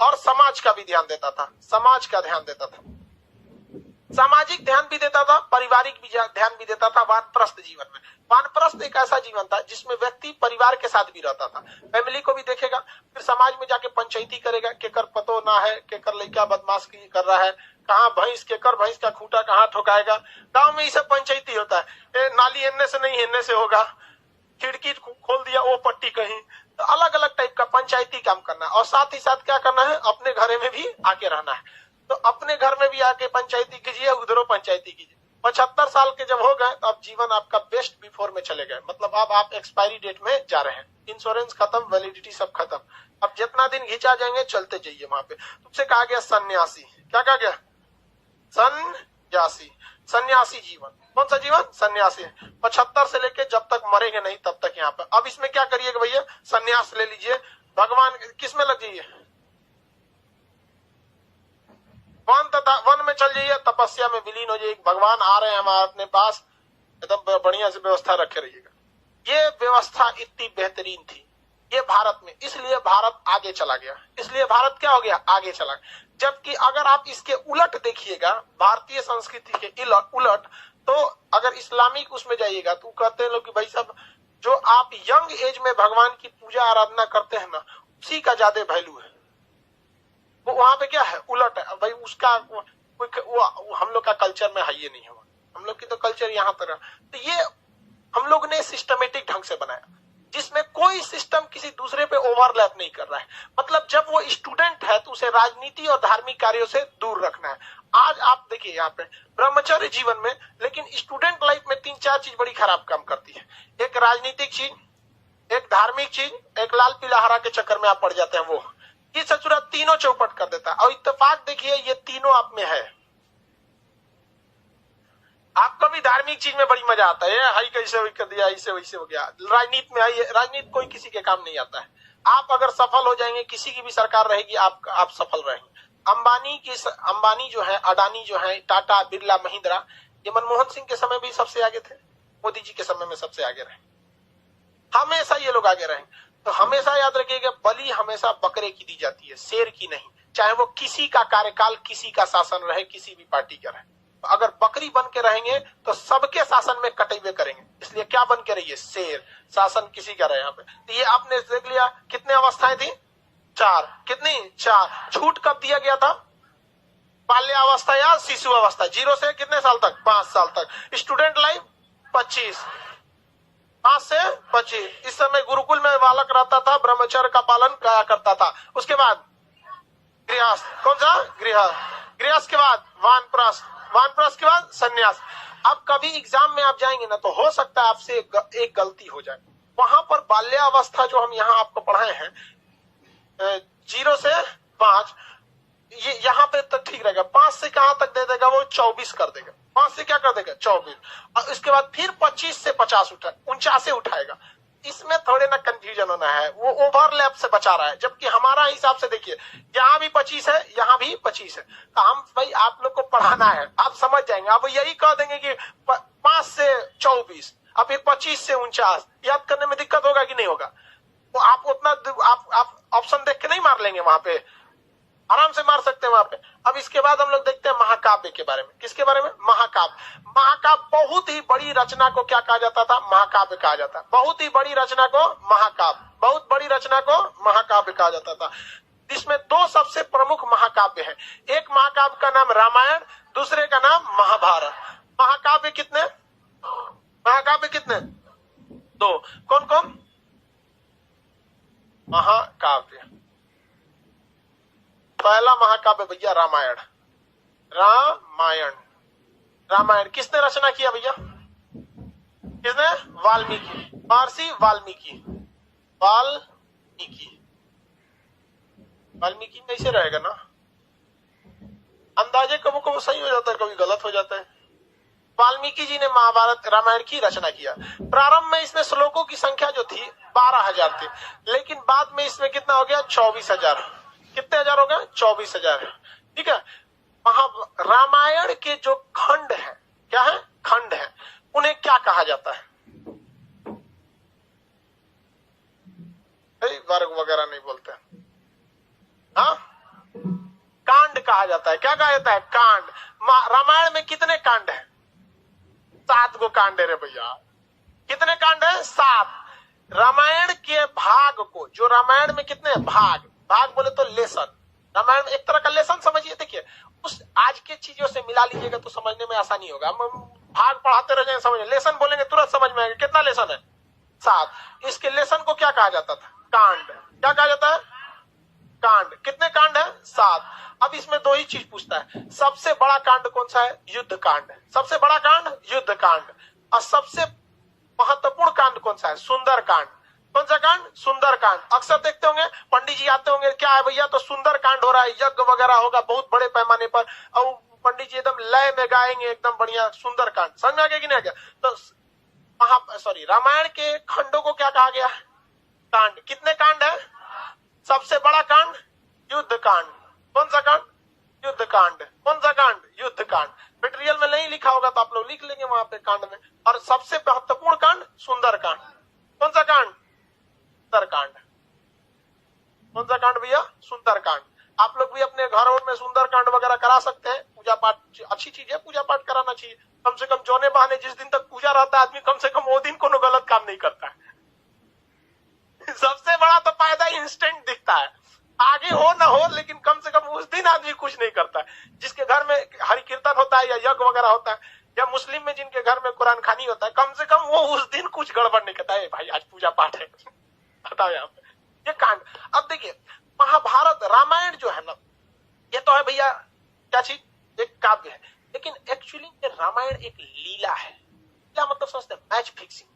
और समाज का भी ध्यान देता था। समाज का ध्यान देता था, सामाजिक ध्यान भी देता था, पारिवारिक भी ध्यान भी देता था वानप्रस्थ जीवन में। वानप्रस्थ एक ऐसा जीवन था जिसमें व्यक्ति परिवार के साथ भी रहता था, फैमिली को भी देखेगा, फिर समाज में जाके पंचायती करेगा, केकर पतो ना है, केकर लड़का बदमाश कर रहा है, कहाँ भैंस, केकर भैंस का खूंटा कहाँ ठोकाएगा। गांव में ये सब पंचायती होता है। नाली हिलने से नहीं हिलने से होगा, खिड़की खोल दिया वो पट्टी कहीं, तो अलग अलग टाइप का पंचायती काम करना है। और साथ ही साथ क्या करना है? अपने घरे में भी आके रहना है। तो अपने घर में भी आके पंचायती कीजिए, उधरों पंचायती कीजिए। 75 साल के जब हो गए तो अब जीवन आपका बेस्ट बिफोर में चले गए, मतलब अब आप एक्सपायरी डेट में जा रहे हैं, इंश्योरेंस खत्म, वैलिडिटी सब खत्म। अब जितना दिन घिंचा जाएंगे चलते जाइए वहां पे। तुमसे कहा गया सन्यासी। क्या कहा गया? सन्यासी, सन्यासी जीवन। कौन सा जीवन? सन्यासी। 75 से लेके जब तक मरेंगे नहीं तब तक यहाँ पे। अब इसमें क्या करिएगा भैया? सन्यास ले लीजिए, भगवान किस में लग जाइए? वन में चल जाइए, तपस्या में विलीन हो जाइए, भगवान आ रहे हैं हमारे अपने पास, एकदम बढ़िया से व्यवस्था रखे रहिएगा। ये व्यवस्था इतनी बेहतरीन थी ये भारत में, इसलिए भारत आगे चला गया, इसलिए भारत क्या हो गया, आगे चला गया। जबकि अगर आप इसके उलट देखिएगा, भारतीय संस्कृति के उलट, तो अगर इस्लामिक उसमें जाइएगा तो कहते हैं लोग कि भाई साहब जो आप यंग एज में भगवान की पूजा आराधना करते हैं ना, उसी का ज्यादा वैल्यू है। वो वहां पे क्या है, उलट है भाई, उसका वो हम लोग का कल्चर में है ये नहीं है, हम लोग की तो कल्चर यहाँ तरह। तो ये हम लोग ने सिस्टमेटिक ढंग से बनाया, जिसमें कोई सिस्टम किसी दूसरे पे ओवरलैप नहीं कर रहा है। मतलब जब वो स्टूडेंट है तो उसे राजनीति और धार्मिक कार्यों से दूर रखना है। आज आप देखिए यहाँ पे ब्रह्मचर्य जीवन में, लेकिन स्टूडेंट लाइफ में 3-4 चीज बड़ी खराब काम करती है। एक राजनीतिक चीज, एक धार्मिक चीज, एक लाल पीला हरा के चक्कर में आप पड़ जाते हैं। वो ये सचुरा तीनों चौपट कर देता है। और इत्तेफाक देखिए ये तीनों आप में है। आपको भी धार्मिक चीज में बड़ी मजा आता है, हाई कैसे कर दिया, ऐसे वैसे हो गया। राजनीति में आई, राजनीति कोई किसी के काम नहीं आता है। आप अगर सफल हो जाएंगे, किसी की भी सरकार रहेगी, आप सफल रहेंगे। अंबानी जो है, अडानी जो है, टाटा, बिरला, महिंद्रा, ये मनमोहन सिंह के समय भी सबसे आगे थे, मोदी जी के समय में सबसे आगे रहे, हमेशा ये लोग आगे रहेंगे। तो हमेशा याद रखिएगा, बलि हमेशा बकरे की दी जाती है, शेर की नहीं, चाहे वो किसी का कार्यकाल, किसी का शासन रहे, किसी भी पार्टी का रहे। अगर बकरी बन के रहेंगे तो सबके शासन में कटेवे करेंगे, इसलिए क्या बन के रहिए, शेर, शासन किसी का रहे यहाँ पे। तो ये आपने देख लिया कितने अवस्थाएं थी, 4, कितनी 4। छूट कब दिया गया था, बाल्यावस्था या शिशु अवस्था, 0 से कितने साल तक, 5 साल तक। स्टूडेंट लाइफ 25, 5 से 25। इस समय गुरुकुल में बालक रहता था, ब्रह्मचर्य का पालन किया करता था। उसके बाद गृहस्थ, कौन सा, गृहस्थ के बाद वानप्रस्थ, वानप्रस्थ के बाद संन्यास। अब कभी एग्जाम में आप जाएंगे ना, तो हो सकता है आपसे एक गलती हो जाए। वहां पर बाल्यावस्था जो हम यहाँ आपको पढ़ाए हैं, 0 से 5, ये यहाँ पे तो ठीक रहेगा। 5 से कहां तक दे देगा, वो 24 कर देगा। 5 से क्या कर देगा, 24। और उसके बाद फिर 25 से 50 49 उठाएगा। इसमें थोड़े ना कंफ्यूजन होना है, वो ओवरलैप से बचा रहा है। जबकि हमारा हिसाब से देखिए, यहाँ भी 25 है, यहाँ भी 25 है। तो हम भाई आप लोग को पढ़ाना है, आप समझ जाएंगे। आप यही कह देंगे कि 5 से 24, अब फिर 25 से 49, याद करने में दिक्कत होगा कि नहीं होगा। तो आप उतना आप ऑप्शन देख के नहीं मार लेंगे, वहां पे आराम से मार सकते हैं वहां पे। अब इसके बाद हम लोग देखते हैं महाकाव्य के बारे में। किसके बारे में, महाकाव्य। महाकाव्य बहुत ही बड़ी रचना को क्या कहा जाता था, महाकाव्य कहा जाता है। बहुत ही बड़ी रचना को महाकाव्य, बहुत बड़ी रचना को महाकाव्य कहा जाता था। इसमें 2 सबसे प्रमुख महाकाव्य है। एक महाकाव्य का नाम रामायण, दूसरे का नाम महाभारत। महाकाव्य कितने, महाकाव्य कितने, 2। कौन कौन, महाकाव्य। पहला महाकाव्य भैया रामायण। रामायण, रामायण किसने रचना किया भैया, किसने, वाल्मीकि, महर्षि वाल्मीकि। वाल्मीकि में ऐसे रहेगा ना, अंदाजे कभी कभी सही हो जाता है, कभी गलत हो जाता है। वाल्मीकि जी ने महाभारत रामायण की रचना किया। प्रारंभ में इसमें श्लोकों की संख्या जो थी 12,000 थी, लेकिन बाद में इसमें कितना हो गया, 24,000। कितने हजार हो गए, 24,000। ठीक है। रामायण के जो खंड है, क्या है, खंड है, उन्हें क्या कहा जाता है, वर्ग वगैरह नहीं बोलते, हाँ, कांड कहा जाता है। क्या कहा जाता है, कांड। रामायण में कितने कांड है, 7 गो कांड है रे भैया। कितने कांड है, 7। रामायण के भाग को, जो रामायण में कितने भाग, भाग बोले तो लेसन, रामायण में एक तरह का लेसन समझिए। देखिए उस आज के चीजों से मिला लीजिएगा तो समझने में आसानी होगा। हम भाग पढ़ाते रह जाएंगे, समझ, लेसन बोलेंगे तुरंत समझ में आएगा। कितना लेसन है, 7। इसके लेसन को क्या कहा जाता था, कांड। क्या कहा जाता है, कांड। कितने कांड है, 7। अब इसमें 2 ही चीज पूछता है, सबसे बड़ा कांड कौन सा है, युद्ध कांड। सबसे बड़ा कांड युद्ध कांड। और सबसे महत्वपूर्ण कांड कौन सा है, सुंदर कांड। कौन सा कांड, सुंदर कांड। अक्सर देखते होंगे पंडित जी आते होंगे, क्या है भैया, तो सुंदर कांड हो रहा है, यज्ञ वगैरह होगा बहुत बड़े पैमाने पर, और पंडित जी एकदम लय में गाएंगे एकदम बढ़िया सुंदर कांड। समझ में आ गया कि नहीं आ गया। तो रामायण के खंडों को क्या कहा गया, कांड। कितने कांड है, सबसे बड़ा कांड युद्ध कांड। कौन सा कांड, युद्ध कांड। कौन सा कांड? युद्ध कांड। मटेरियल में नहीं लिखा होगा तो आप लोग लिख लेंगे वहां पे कांड में। और सबसे महत्वपूर्ण कांड सुंदर कांड। कौन सा कांड? सुंदर कांड। कौन सा कांड भैया? सुंदर कांड। आप लोग भी अपने घरों में सुंदर कांड वगैरह करा सकते हैं। पूजा पाठ अच्छी चीज है, पूजा पाठ कराना चाहिए। कम से कम जोने बहाने जिस दिन तक पूजा रहता है आदमी कम से कम वो दिन कोनो गलत काम नहीं करता है। सबसे बड़ा तो फायदा इंस्टेंट दिखता है, आगे हो ना हो लेकिन कम से कम उस दिन आदमी कुछ नहीं करता है। जिसके घर में हरि कीर्तन होता है या यज्ञ वगैरह होता है, या मुस्लिम में जिनके घर में कुरान खानी होता है, कम से कम वो उस दिन कुछ गड़बड़ नहीं करता है। भाई आज पूजा पाठ है बताओ यहाँ पे ये कांड। अब देखिए महाभारत रामायण जो है ना, ये तो है भैया क्या चीज, एक काव्य है, लेकिन एक्चुअली ये रामायण एक लीला है। लीला मतलब समझते हैं मैच फिक्सिंग।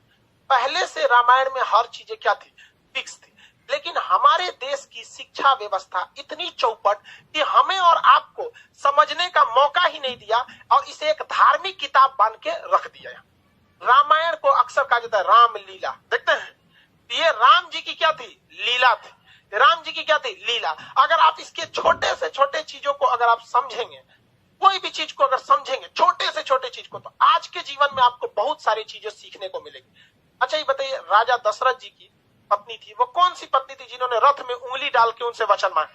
पहले से रामायण में हर चीजें क्या थी? फिक्स थी। लेकिन हमारे देश की शिक्षा व्यवस्था इतनी चौपट कि हमें और आपको समझने का मौका ही नहीं दिया और इसे एक धार्मिक किताब बन के रख दिया। रामायण को अक्सर कहा जाता है राम लीला। देखते हैं ये राम जी की क्या थी? लीला थी। राम जी की क्या थी? लीला। अगर आप इसके छोटे से छोटे चीजों को अगर आप समझेंगे, कोई भी चीज को अगर समझेंगे, छोटे से छोटे चीज को, तो आज के जीवन में आपको बहुत सारी चीजें सीखने को मिलेगी। अच्छा ये बताइए, राजा दशरथ जी की पत्नी थी, वो कौन सी पत्नी थी जिन्होंने रथ में उंगली डाल के उनसे वचन मांगे?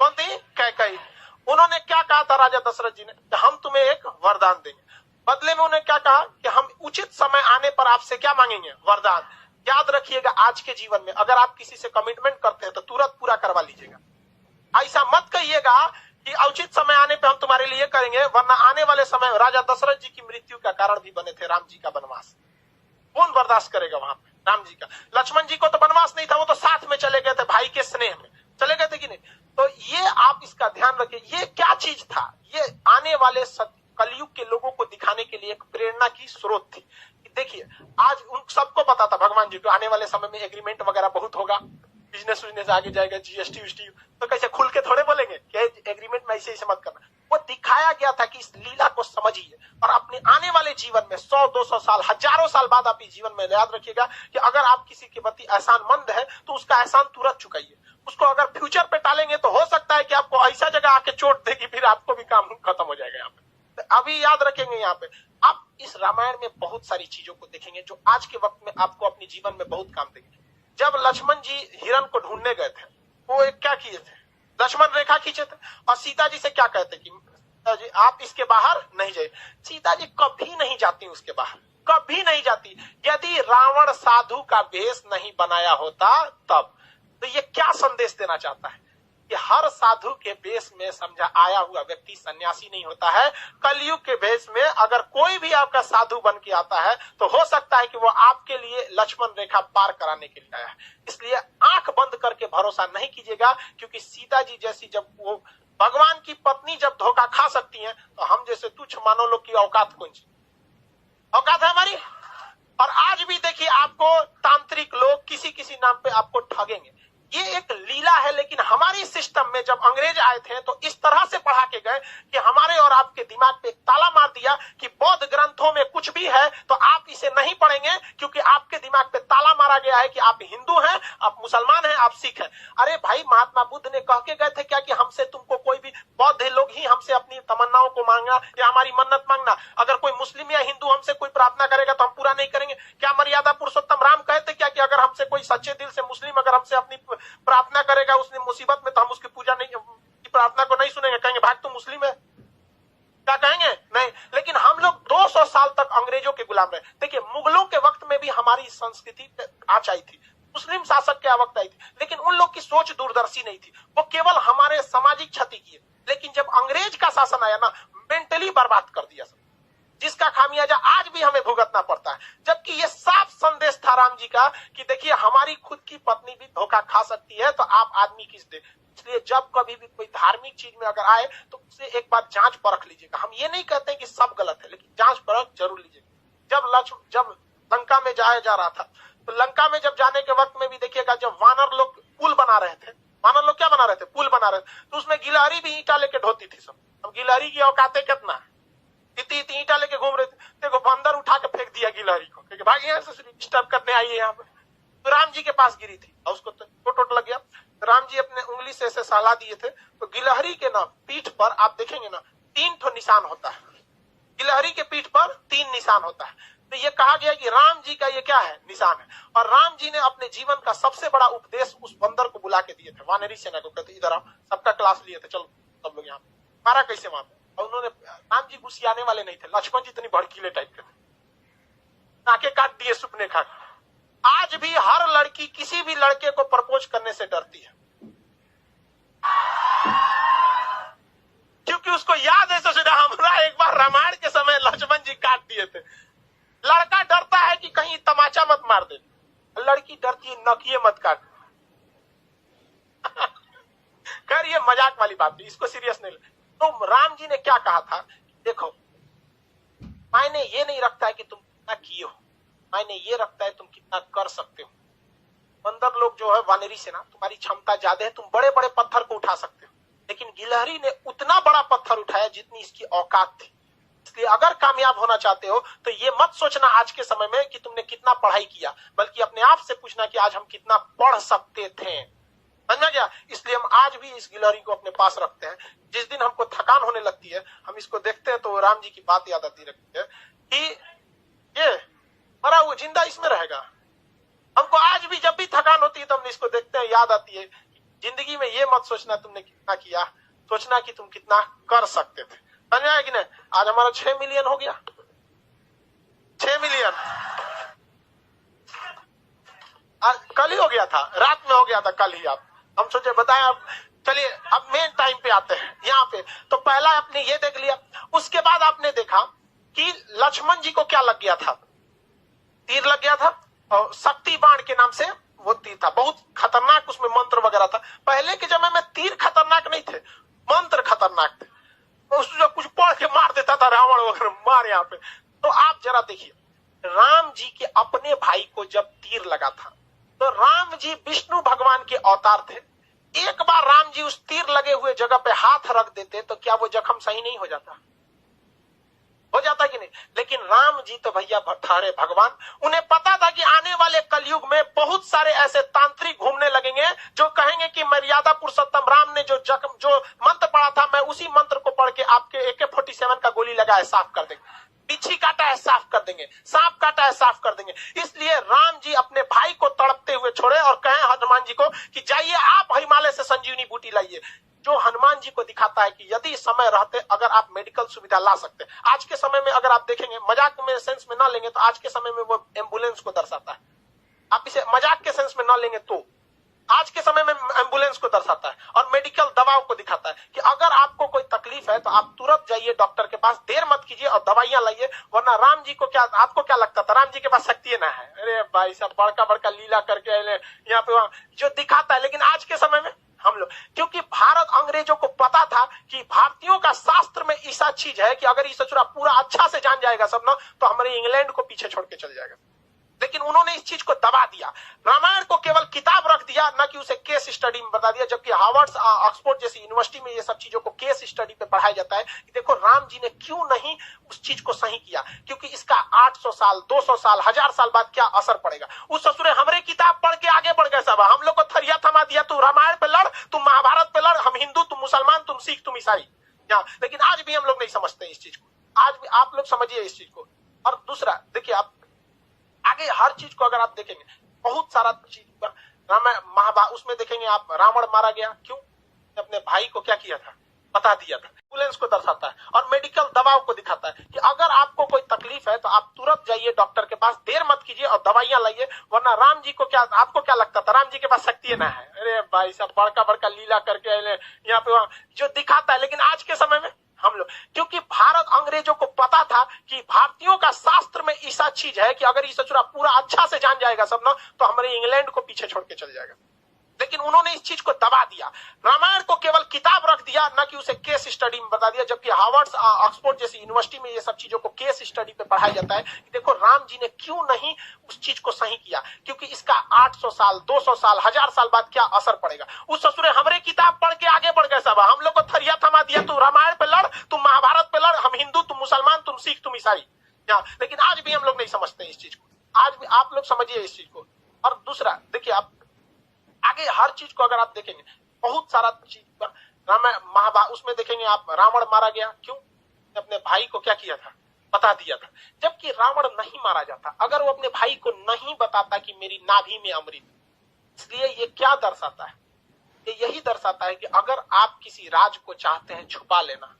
कौन थी? कैकेयी। उन्होंने क्या कहा था राजा दशरथ जी ने? हम तुम्हें एक वरदान देंगे। बदले में उन्हें क्या कहा कि हम उचित समय आने पर आपसे क्या मांगेंगे? वरदान। याद रखिएगा आज के जीवन में अगर आप किसी से कमिटमेंट करते हैं तो तुरंत पूरा करवा लीजिएगा। ऐसा मत कहिएगा कि उचित समय आने पे हम तुम्हारे लिए करेंगे, वरना आने वाले समय राजा दशरथ जी की मृत्यु का कारण भी बने थे राम जी का वनवास। कौन बर्दाश्त करेगा वहां पे? राम जी का। लक्ष्मण जी को तो वनवास नहीं था, वो तो साथ में चले गए थे, भाई के स्नेह में चले गए थे कि नहीं? तो ये आप इसका ध्यान रखिए, ये क्या चीज था? ये आने वाले कलयुग के लोगों को दिखाने के लिए एक प्रेरणा की स्रोत थी। देखिए आज उन सबको पता था भगवान जी को आने वाले समय में एग्रीमेंट वगैरह बहुत होगा, बिजनेस आगे जाएगा, जीएसटी वीएसटी, तो कैसे खुल के थोड़े बोलेंगे कि एग्रीमेंट में ऐसे मत करना। वो दिखाया गया था कि इस लीला को समझिए और अपने आने वाले जीवन में 100-200 साल, हजारों साल बाद आप इस जीवन में याद रखिएगा कि अगर आप किसी के प्रति एहसानमंद है तो उसका एहसान तुरंत चुकाइए। उसको अगर फ्यूचर पे टालेंगे तो हो सकता है कि आपको ऐसा जगह आके चोट देगी, फिर आपको भी काम खत्म हो जाएगा यहाँ पे। अभी याद रखेंगे यहाँ पे आप इस रामायण में बहुत सारी चीजों को देखेंगे जो आज के वक्त में आपको अपने जीवन में बहुत काम देंगे। जब लक्ष्मण जी हिरण को ढूंढने गए थे, वो एक क्या किए थे? लक्ष्मण रेखा खींचे थे और सीता जी से क्या कहते कि सीता जी आप इसके बाहर नहीं जाइए। सीता जी कभी नहीं जाती उसके बाहर, कभी नहीं जाती। यदि रावण साधु का वेश नहीं बनाया होता तब। तो ये क्या संदेश देना चाहता है कि हर साधु के वेश में समझा आया हुआ व्यक्ति सन्यासी नहीं होता है। कलयुग के वेश में अगर कोई भी आपका साधु बन के आता है तो हो सकता है कि वो आपके लिए लक्ष्मण रेखा पार कराने के लिए आया है। इसलिए आंख बंद करके भरोसा नहीं कीजिएगा, क्योंकि सीता जी जैसी जब वो भगवान की पत्नी जब धोखा खा सकती है तो हम जैसे तुच्छ मानव लोग की औकात कौन सी औकात है हमारी। और आज भी देखिए आपको तांत्रिक लोग किसी किसी नाम पे आपको ठगेंगे। ये एक लीला है, लेकिन हमारी सिस्टम में जब अंग्रेज आए थे तो इस तरह से पढ़ा के गए कि हमारे और आपके दिमाग पे एक ताला मार दिया कि बौद्ध ग्रंथों में कुछ भी है तो आप इसे नहीं पढ़ेंगे, क्योंकि आपके दिमाग पे ताला मारा गया है कि आप हिंदू हैं, आप मुसलमान हैं, आप सिख हैं। अरे भाई महात्मा बुद्ध ने कह के गए थे क्या कि हमसे तुमको कोई भी बौद्ध लोग ही हमसे अपनी तमन्नाओं को मांगना या हमारी मन्नत मांगना, अगर कोई मुस्लिम या हिंदू हमसे कोई प्रार्थना करेगा तो हम पूरा नहीं करेंगे। क्या मर्यादा पुरुषोत्तम राम कहते क्या कि अगर हमसे कोई सच्चे दिल से मुस्लिम अगर हमसे अपनी प्रार्थना करेगा उसने मुसीबत में तो हम उसकी पूजा नहीं, प्रार्थना को नहीं सुनेंगे, कहेंगे भाग तो मुस्लिम है, क्या कहेंगे? नहीं। लेकिन हम लोग 200 साल तक अंग्रेजों के गुलाम रहे। देखिए मुगलों के वक्त में भी हमारी संस्कृति आँच आई थी, मुस्लिम शासक के वक्त आई थी, लेकिन उन लोग की सोच दूरदर्शी नहीं थी, वो केवल हमारे सामाजिक क्षति किए। लेकिन जब अंग्रेज का शासन आया ना, मेंटली बर्बाद कर दिया सब, जिसका खामियाजा आज भी हमें भुगतना पड़ता है। जबकि ये साफ संदेश था राम जी का कि देखिए हमारी खुद की पत्नी भी धोखा खा सकती है, तो आप आदमी किस दे। इसलिए जब कभी भी कोई धार्मिक चीज में अगर आए तो उसे एक बार जांच परख लीजिएगा। हम ये नहीं कहते कि सब गलत है, लेकिन जांच परख जरूर लीजिएगा। जब लंका में जाया जा रहा था तो लंका में जब जाने के वक्त में भी देखिएगा, जब वानर लोग पुल बना रहे थे, वानर लोग क्या बना रहे थे? पुल बना रहे थे, तो उसमें गिलहरी भी ईंटा लेके ढोती थी सब। अब गिलहरी की औकातें कितना है, इतनी ईंटा लेके घूम रहे थे, देखो बंदर उठा के फेंक दिया गिलहरी को, क्योंकि भाई यहाँ से डिस्टर्ब करने आई है यहाँ पे। तो राम जी के पास गिरी थी और उसको चोट लग गया। राम जी अपने उंगली से ऐसे साला दिए थे, तो गिलहरी के ना पीठ पर आप देखेंगे ना 3 ठो निशान होता है। गिलहरी के पीठ पर 3 निशान होता है। तो ये कहा गया कि राम जी का ये क्या है, निशान है। और राम जी ने अपने जीवन का सबसे बड़ा उपदेश उस बंदर को बुला के दिए थे, वानरी सेना को, कहते इधर आओ, सबका क्लास लिए थे, चलो सब लोग यहाँ पे, मारा कैसे मारा। और उन्होंने, राम जी गुस्सियाने वाले नहीं थे, लक्ष्मण जी इतनी भड़कीले टाइप के थे, नाके काट दिए सुपने खा। आज भी हर लड़की किसी भी लड़के को प्रपोज करने से डरती है, क्योंकि उसको याद है ससुरा हमरा एक बार रामायण के समय लक्ष्मण जी काट दिए थे। लड़का डरता है कि कहीं तमाचा मत मार दे, लड़की डरती है नकिए मत काट। खैर ये मजाक वाली बात थी, इसको सीरियस नहीं ले। तो राम जी ने क्या कहा था, देखो मायने ये नहीं रखता है कि तुम कितना किए हो, मायने ये रखता है तुम कितना कर सकते हो। बंदर लोग जो है वानरी सेना, तुम्हारी क्षमता ज्यादा है, तुम बड़े बड़े पत्थर को उठा सकते हो, लेकिन गिलहरी ने उतना बड़ा पत्थर उठाया जितनी इसकी औकात थी। इसलिए अगर कामयाब होना चाहते हो तो ये मत सोचना आज के समय में कि तुमने कितना पढ़ाई किया, बल्कि अपने आप से पूछना कि आज हम कितना पढ़ सकते थे। समझा गया? इसलिए हम आज भी इस गिलहरी को अपने पास रखते हैं। जिस दिन हमको थकान होने लगती है, हम इसको देखते हैं तो राम जी की बात याद आती रहती है कि ये मरा वो जिंदा इसमें रहेगा। हमको आज भी जब भी थकान होती है तो हम इसको देखते हैं, याद आती है। जिंदगी में ये मत सोचना तुमने कितना किया, सोचना कि तुम कितना कर सकते थे। समझा है कि नहीं? आज हमारा 6 मिलियन हो गया, 6 मिलियन कल ही हो गया था, रात में हो गया था कल ही। आप हम सोचे बताएं। अब चलिए अब मेन टाइम पे आते हैं यहाँ पे। तो पहला आपने ये देख लिया, उसके बाद आपने देखा कि लक्ष्मण जी को क्या लग गया था, तीर लग गया था, और शक्ति बाण के नाम से वो तीर था, बहुत खतरनाक, उसमें मंत्र वगैरह था। पहले के जमाने में तीर खतरनाक नहीं थे, मंत्र खतरनाक थे। उसको कुछ पढ़ के मार देता था रावण वगैरह, मार यहाँ पे। तो आप जरा देखिए, राम जी के अपने भाई को जब तीर लगा था तो राम जी विष्णु भगवान के अवतार थे। एक बार राम जी उस तीर लगे हुए जगह पे हाथ रख देते तो क्या वो जख्म सही नहीं हो जाता? हो जाता कि नहीं? लेकिन राम जी तो भैया ठारे भगवान, उन्हें पता था कि आने वाले कलयुग में बहुत सारे ऐसे तांत्रिक घूमने लगेंगे जो कहेंगे कि मर्यादा पुरुषोत्तम राम ने जो मंत्र पढ़ा था, मैं उसी मंत्र को पढ़ के आपके AK-47 का गोली लगाए साफ कर देंगे, बिच्छी काटा है साफ कर देंगे, सांप काटा है साफ कर देंगे। इसलिए राम जी अपने भाई को तड़पते हुए छोड़े और कहे हनुमान जी को कि जाइए आप हिमालय से संजीवनी बूटी लाइए, जो हनुमान जी को दिखाता है कि यदि समय रहते अगर आप मेडिकल सुविधा ला सकते। आज के समय में अगर आप देखेंगे, मजाक में सेंस में ना लेंगे तो आज के समय में वो एम्बुलेंस को दर्शाता है। आप इसे मजाक के सेंस में ना लेंगे तो आज के समय में एम्बुलेंस को दर्शाता है और मेडिकल दवाओं को दिखाता है कि अगर आपको कोई तकलीफ है तो आप तुरंत जाइए डॉक्टर के पास, देर मत कीजिए और दवाइयां लाइए। वरना राम जी को क्या, आपको क्या लगता था राम जी के पास शक्ति ना है? अरे भाई साहब, बड़का बड़का लीला करके यहाँ पे जो दिखाता है। लेकिन आज के समय में हम लोग, क्योंकि भारत अंग्रेजों को पता था कि भारतीयों का शास्त्र में ऐसा चीज है कि अगर ये सचुरा पूरा अच्छा से जान जाएगा सब ना, तो हमारे इंग्लैंड को पीछे छोड़ के चल जाएगा। लेकिन उन्होंने इस चीज को दबा दिया, रामायण को केवल किताब रख दिया, न कि उसे केस स्टडी में बता दिया। जबकि हार्वर्ड ऑक्सफोर्ड जैसी यूनिवर्सिटी में ये सब चीजों को केस स्टडी पे पढ़ाया जाता है कि देखो राम जी ने क्यों नहीं उस चीज को सही किया, क्योंकि इसका 800 साल 200 साल 1000 साल बाद क्या असर पड़ेगा। उस ससुरे हमरे किताब पढ़ के आगे बढ़ गए सब, हम लोग को थरिया थमा दिया, तू रामायण पे लड़, तुम महाभारत पे लड़, हम हिंदू तुम मुसलमान, तुम सिख तुम ईसाई। लेकिन आज भी हम लोग नहीं समझते इस चीज को, आज भी आप लोग समझिए इस चीज को। और दूसरा देखिए, आप आगे हर चीज को अगर आप देखेंगे, बहुत सारा चीज रामायण महाभारत उसमें देखेंगे आप, रावण मारा गया क्यों? अपने भाई को क्या किया था, बता दिया था। एम्बुलेंस को दर्शाता है और मेडिकल दवाओं को दिखाता है कि अगर आपको कोई तकलीफ है तो आप तुरंत जाइए डॉक्टर के पास, देर मत कीजिए और दवाइयां लाइए। वरना राम जी को क्या, आपको क्या लगता था राम जी के पास शक्ति ना है? अरे भाई साहब, बड़का बड़का लीला करके यहाँ पे जो दिखाता है। लेकिन आज के समय में हम लोग, क्योंकि भारत अंग्रेजों को पता था कि भारतीयों का शास्त्र में ऐसा चीज है कि अगर ये सचुरा पूरा अच्छा से जान जाएगा सब ना, तो हमारे इंग्लैंड को पीछे छोड़ के चल जाएगा। लेकिन उन्होंने इस चीज को दबा दिया, रामायण को केवल किताब रख दिया, न कि उसे केस स्टडी में बता दिया। जबकि हार्वर्ड ऑक्सफोर्ड जैसी यूनिवर्सिटी में ये सब चीजों को केस स्टडी पे पढ़ाया जाता है कि देखो राम जी ने क्यों नहीं उस चीज को सही किया, क्योंकि इसका 800 साल 200 साल 1000 साल बाद क्या असर पड़ेगा। उस ससुरे हमरे किताब पढ़ के आगे बढ़ गए सब, हम लोग को थरिया थमा दिया, तू रामायण पे लड़, तुम महाभारत पे लड़, हम हिंदू तुम मुसलमान, तुम सिख तुम ईसाई। लेकिन आज भी हम लोग नहीं समझते इस चीज को, आज भी आप लोग समझिए इस चीज को। और दूसरा देखिए, आप आगे हर चीज को अगर आप देखेंगे, बहुत सारा चीज रामायण महाभारत उसमें देखेंगे आप, रावण मारा गया क्यों? अपने भाई को क्या किया था, बता दिया था। जबकि रावण नहीं मारा जाता अगर वो अपने भाई को नहीं बताता कि मेरी नाभि में अमृत। इसलिए ये क्या दर्शाता है, ये यही दर्शाता है कि अगर आप किसी राज को चाहते हैं छुपा लेना,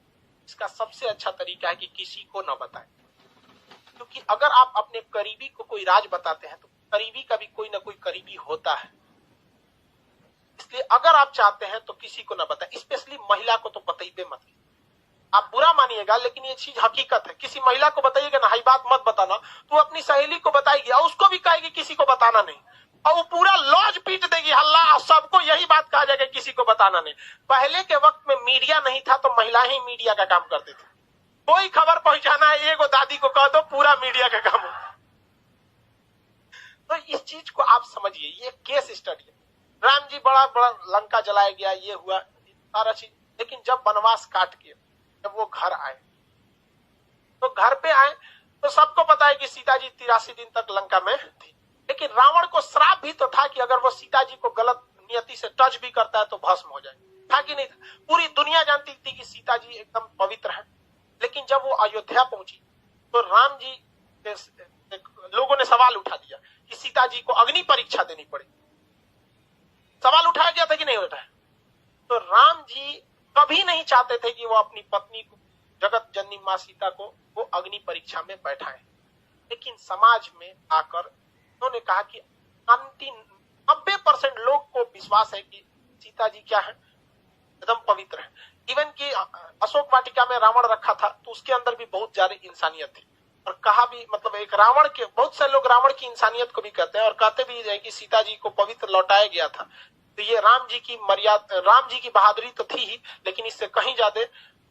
इसका सबसे अच्छा तरीका है कि किसी को न बताएं। क्योंकि अगर आप अपने करीबी को कोई राज बताते हैं तो करीबी का भी कोई ना कोई करीबी होता है। इसलिए अगर आप चाहते हैं तो किसी को न बताएं, स्पेशली महिला को तो बताइए मत। आप बुरा मानिएगा लेकिन ये चीज हकीकत है। किसी महिला को बताइएगा ना, हाई बात मत बताना, तो अपनी सहेली को बताएगी और उसको भी कहेगी किसी को बताना नहीं, और वो पूरा लॉज पीट देगी, हल्ला, सबको यही बात कहा जाएगा किसी को बताना नहीं। पहले के वक्त में मीडिया नहीं था तो महिलाएं ही मीडिया का काम करती थी। कोई खबर पहुंचाना है, एगो दादी को कह दो, पूरा मीडिया का काम हो। तो इस चीज को आप समझिए, ये केस स्टडी है। राम जी बड़ा बड़ा लंका जलाया गया, ये हुआ सारा चीज, लेकिन जब वनवास काट के जब वो घर आए तो घर पे आए तो सबको पता है कि सीता जी 83 दिन तक लंका में थी। लेकिन रावण को श्राप भी तो था कि अगर वो सीता जी को गलत नियति से टच भी करता है तो भस्म हो जाए, था कि नहीं था? पूरी दुनिया जानती थी कि सीता जी एकदम पवित्र है। लेकिन जब वो अयोध्या पहुंची तो राम जी लोगों ने सवाल उठा दिया कि सीता जी को अग्नि परीक्षा देनी पड़ी। सवाल उठाया गया था कि नहीं उठाया? तो राम जी कभी नहीं चाहते थे कि वो अपनी पत्नी को, जगत जननी मां सीता को, वो अग्नि परीक्षा में बैठाएं। लेकिन समाज में आकर उन्होंने कहा कि 90% लोग को विश्वास है कि सीता जी क्या है, एकदम पवित्र है। इवन कि अशोक वाटिका में रावण रखा था तो उसके अंदर भी बहुत ज्यादा इंसानियत थी। और कहा भी, मतलब एक रावण के, बहुत से लोग रावण की इंसानियत को भी कहते हैं और कहते भी है कि सीता जी को पवित्र लौटाया गया था। तो ये राम जी की मर्यादा, राम जी की बहादुरी तो थी ही, लेकिन इससे कहीं ज्यादा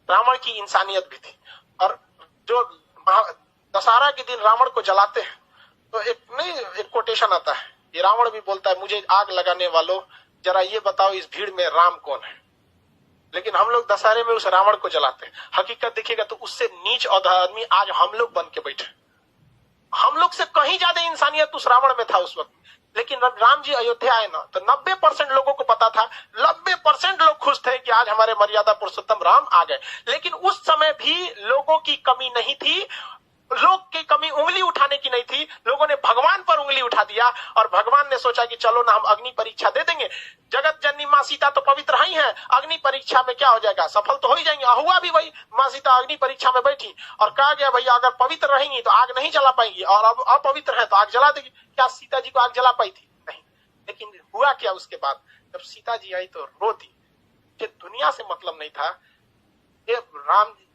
रावण की इंसानियत भी थी। और जो दशहरा के दिन रावण को जलाते हैं तो एक कोटेशन आता है, ये रावण भी बोलता है, मुझे आग लगाने वालों जरा ये बताओ इस भीड़ में राम कौन है। लेकिन हम लोग दशहरे में उस रावण को जलाते हैं। हकीकत देखिएगा तो उससे नीच और आदमी आज हम लोग बन के बैठे। हम लोग से कहीं ज्यादा इंसानियत उस रावण में था उस वक्त। लेकिन जब राम जी अयोध्या आए ना तो 90% लोगों को पता था, 90% लोग खुश थे कि आज हमारे मर्यादा पुरुषोत्तम राम आ गए। लेकिन उस समय भी लोगों की कमी नहीं थी, लोग की कमी उंगली उठाने की नहीं थी। लोगों ने भगवान पर उंगली उठा दिया और भगवान ने सोचा कि चलो ना हम अग्नि परीक्षा दे देंगे, जगत जननी मां सीता तो पवित्र ही है, अग्नि परीक्षा में क्या हो जाएगा, सफल तो हो ही जाएंगे। हुआ भी वही, मां सीता अग्नि परीक्षा में बैठी और कहा गया भैया अगर पवित्र रहेंगी तो आग नहीं जला पाएंगी और अब अपवित्र है तो आग जला देगी। क्या सीता जी को आग जला पाई थी? नहीं। लेकिन हुआ क्या उसके बाद, जब सीता जी आई तो रो दी। ये दुनिया से मतलब नहीं था, ये राम जी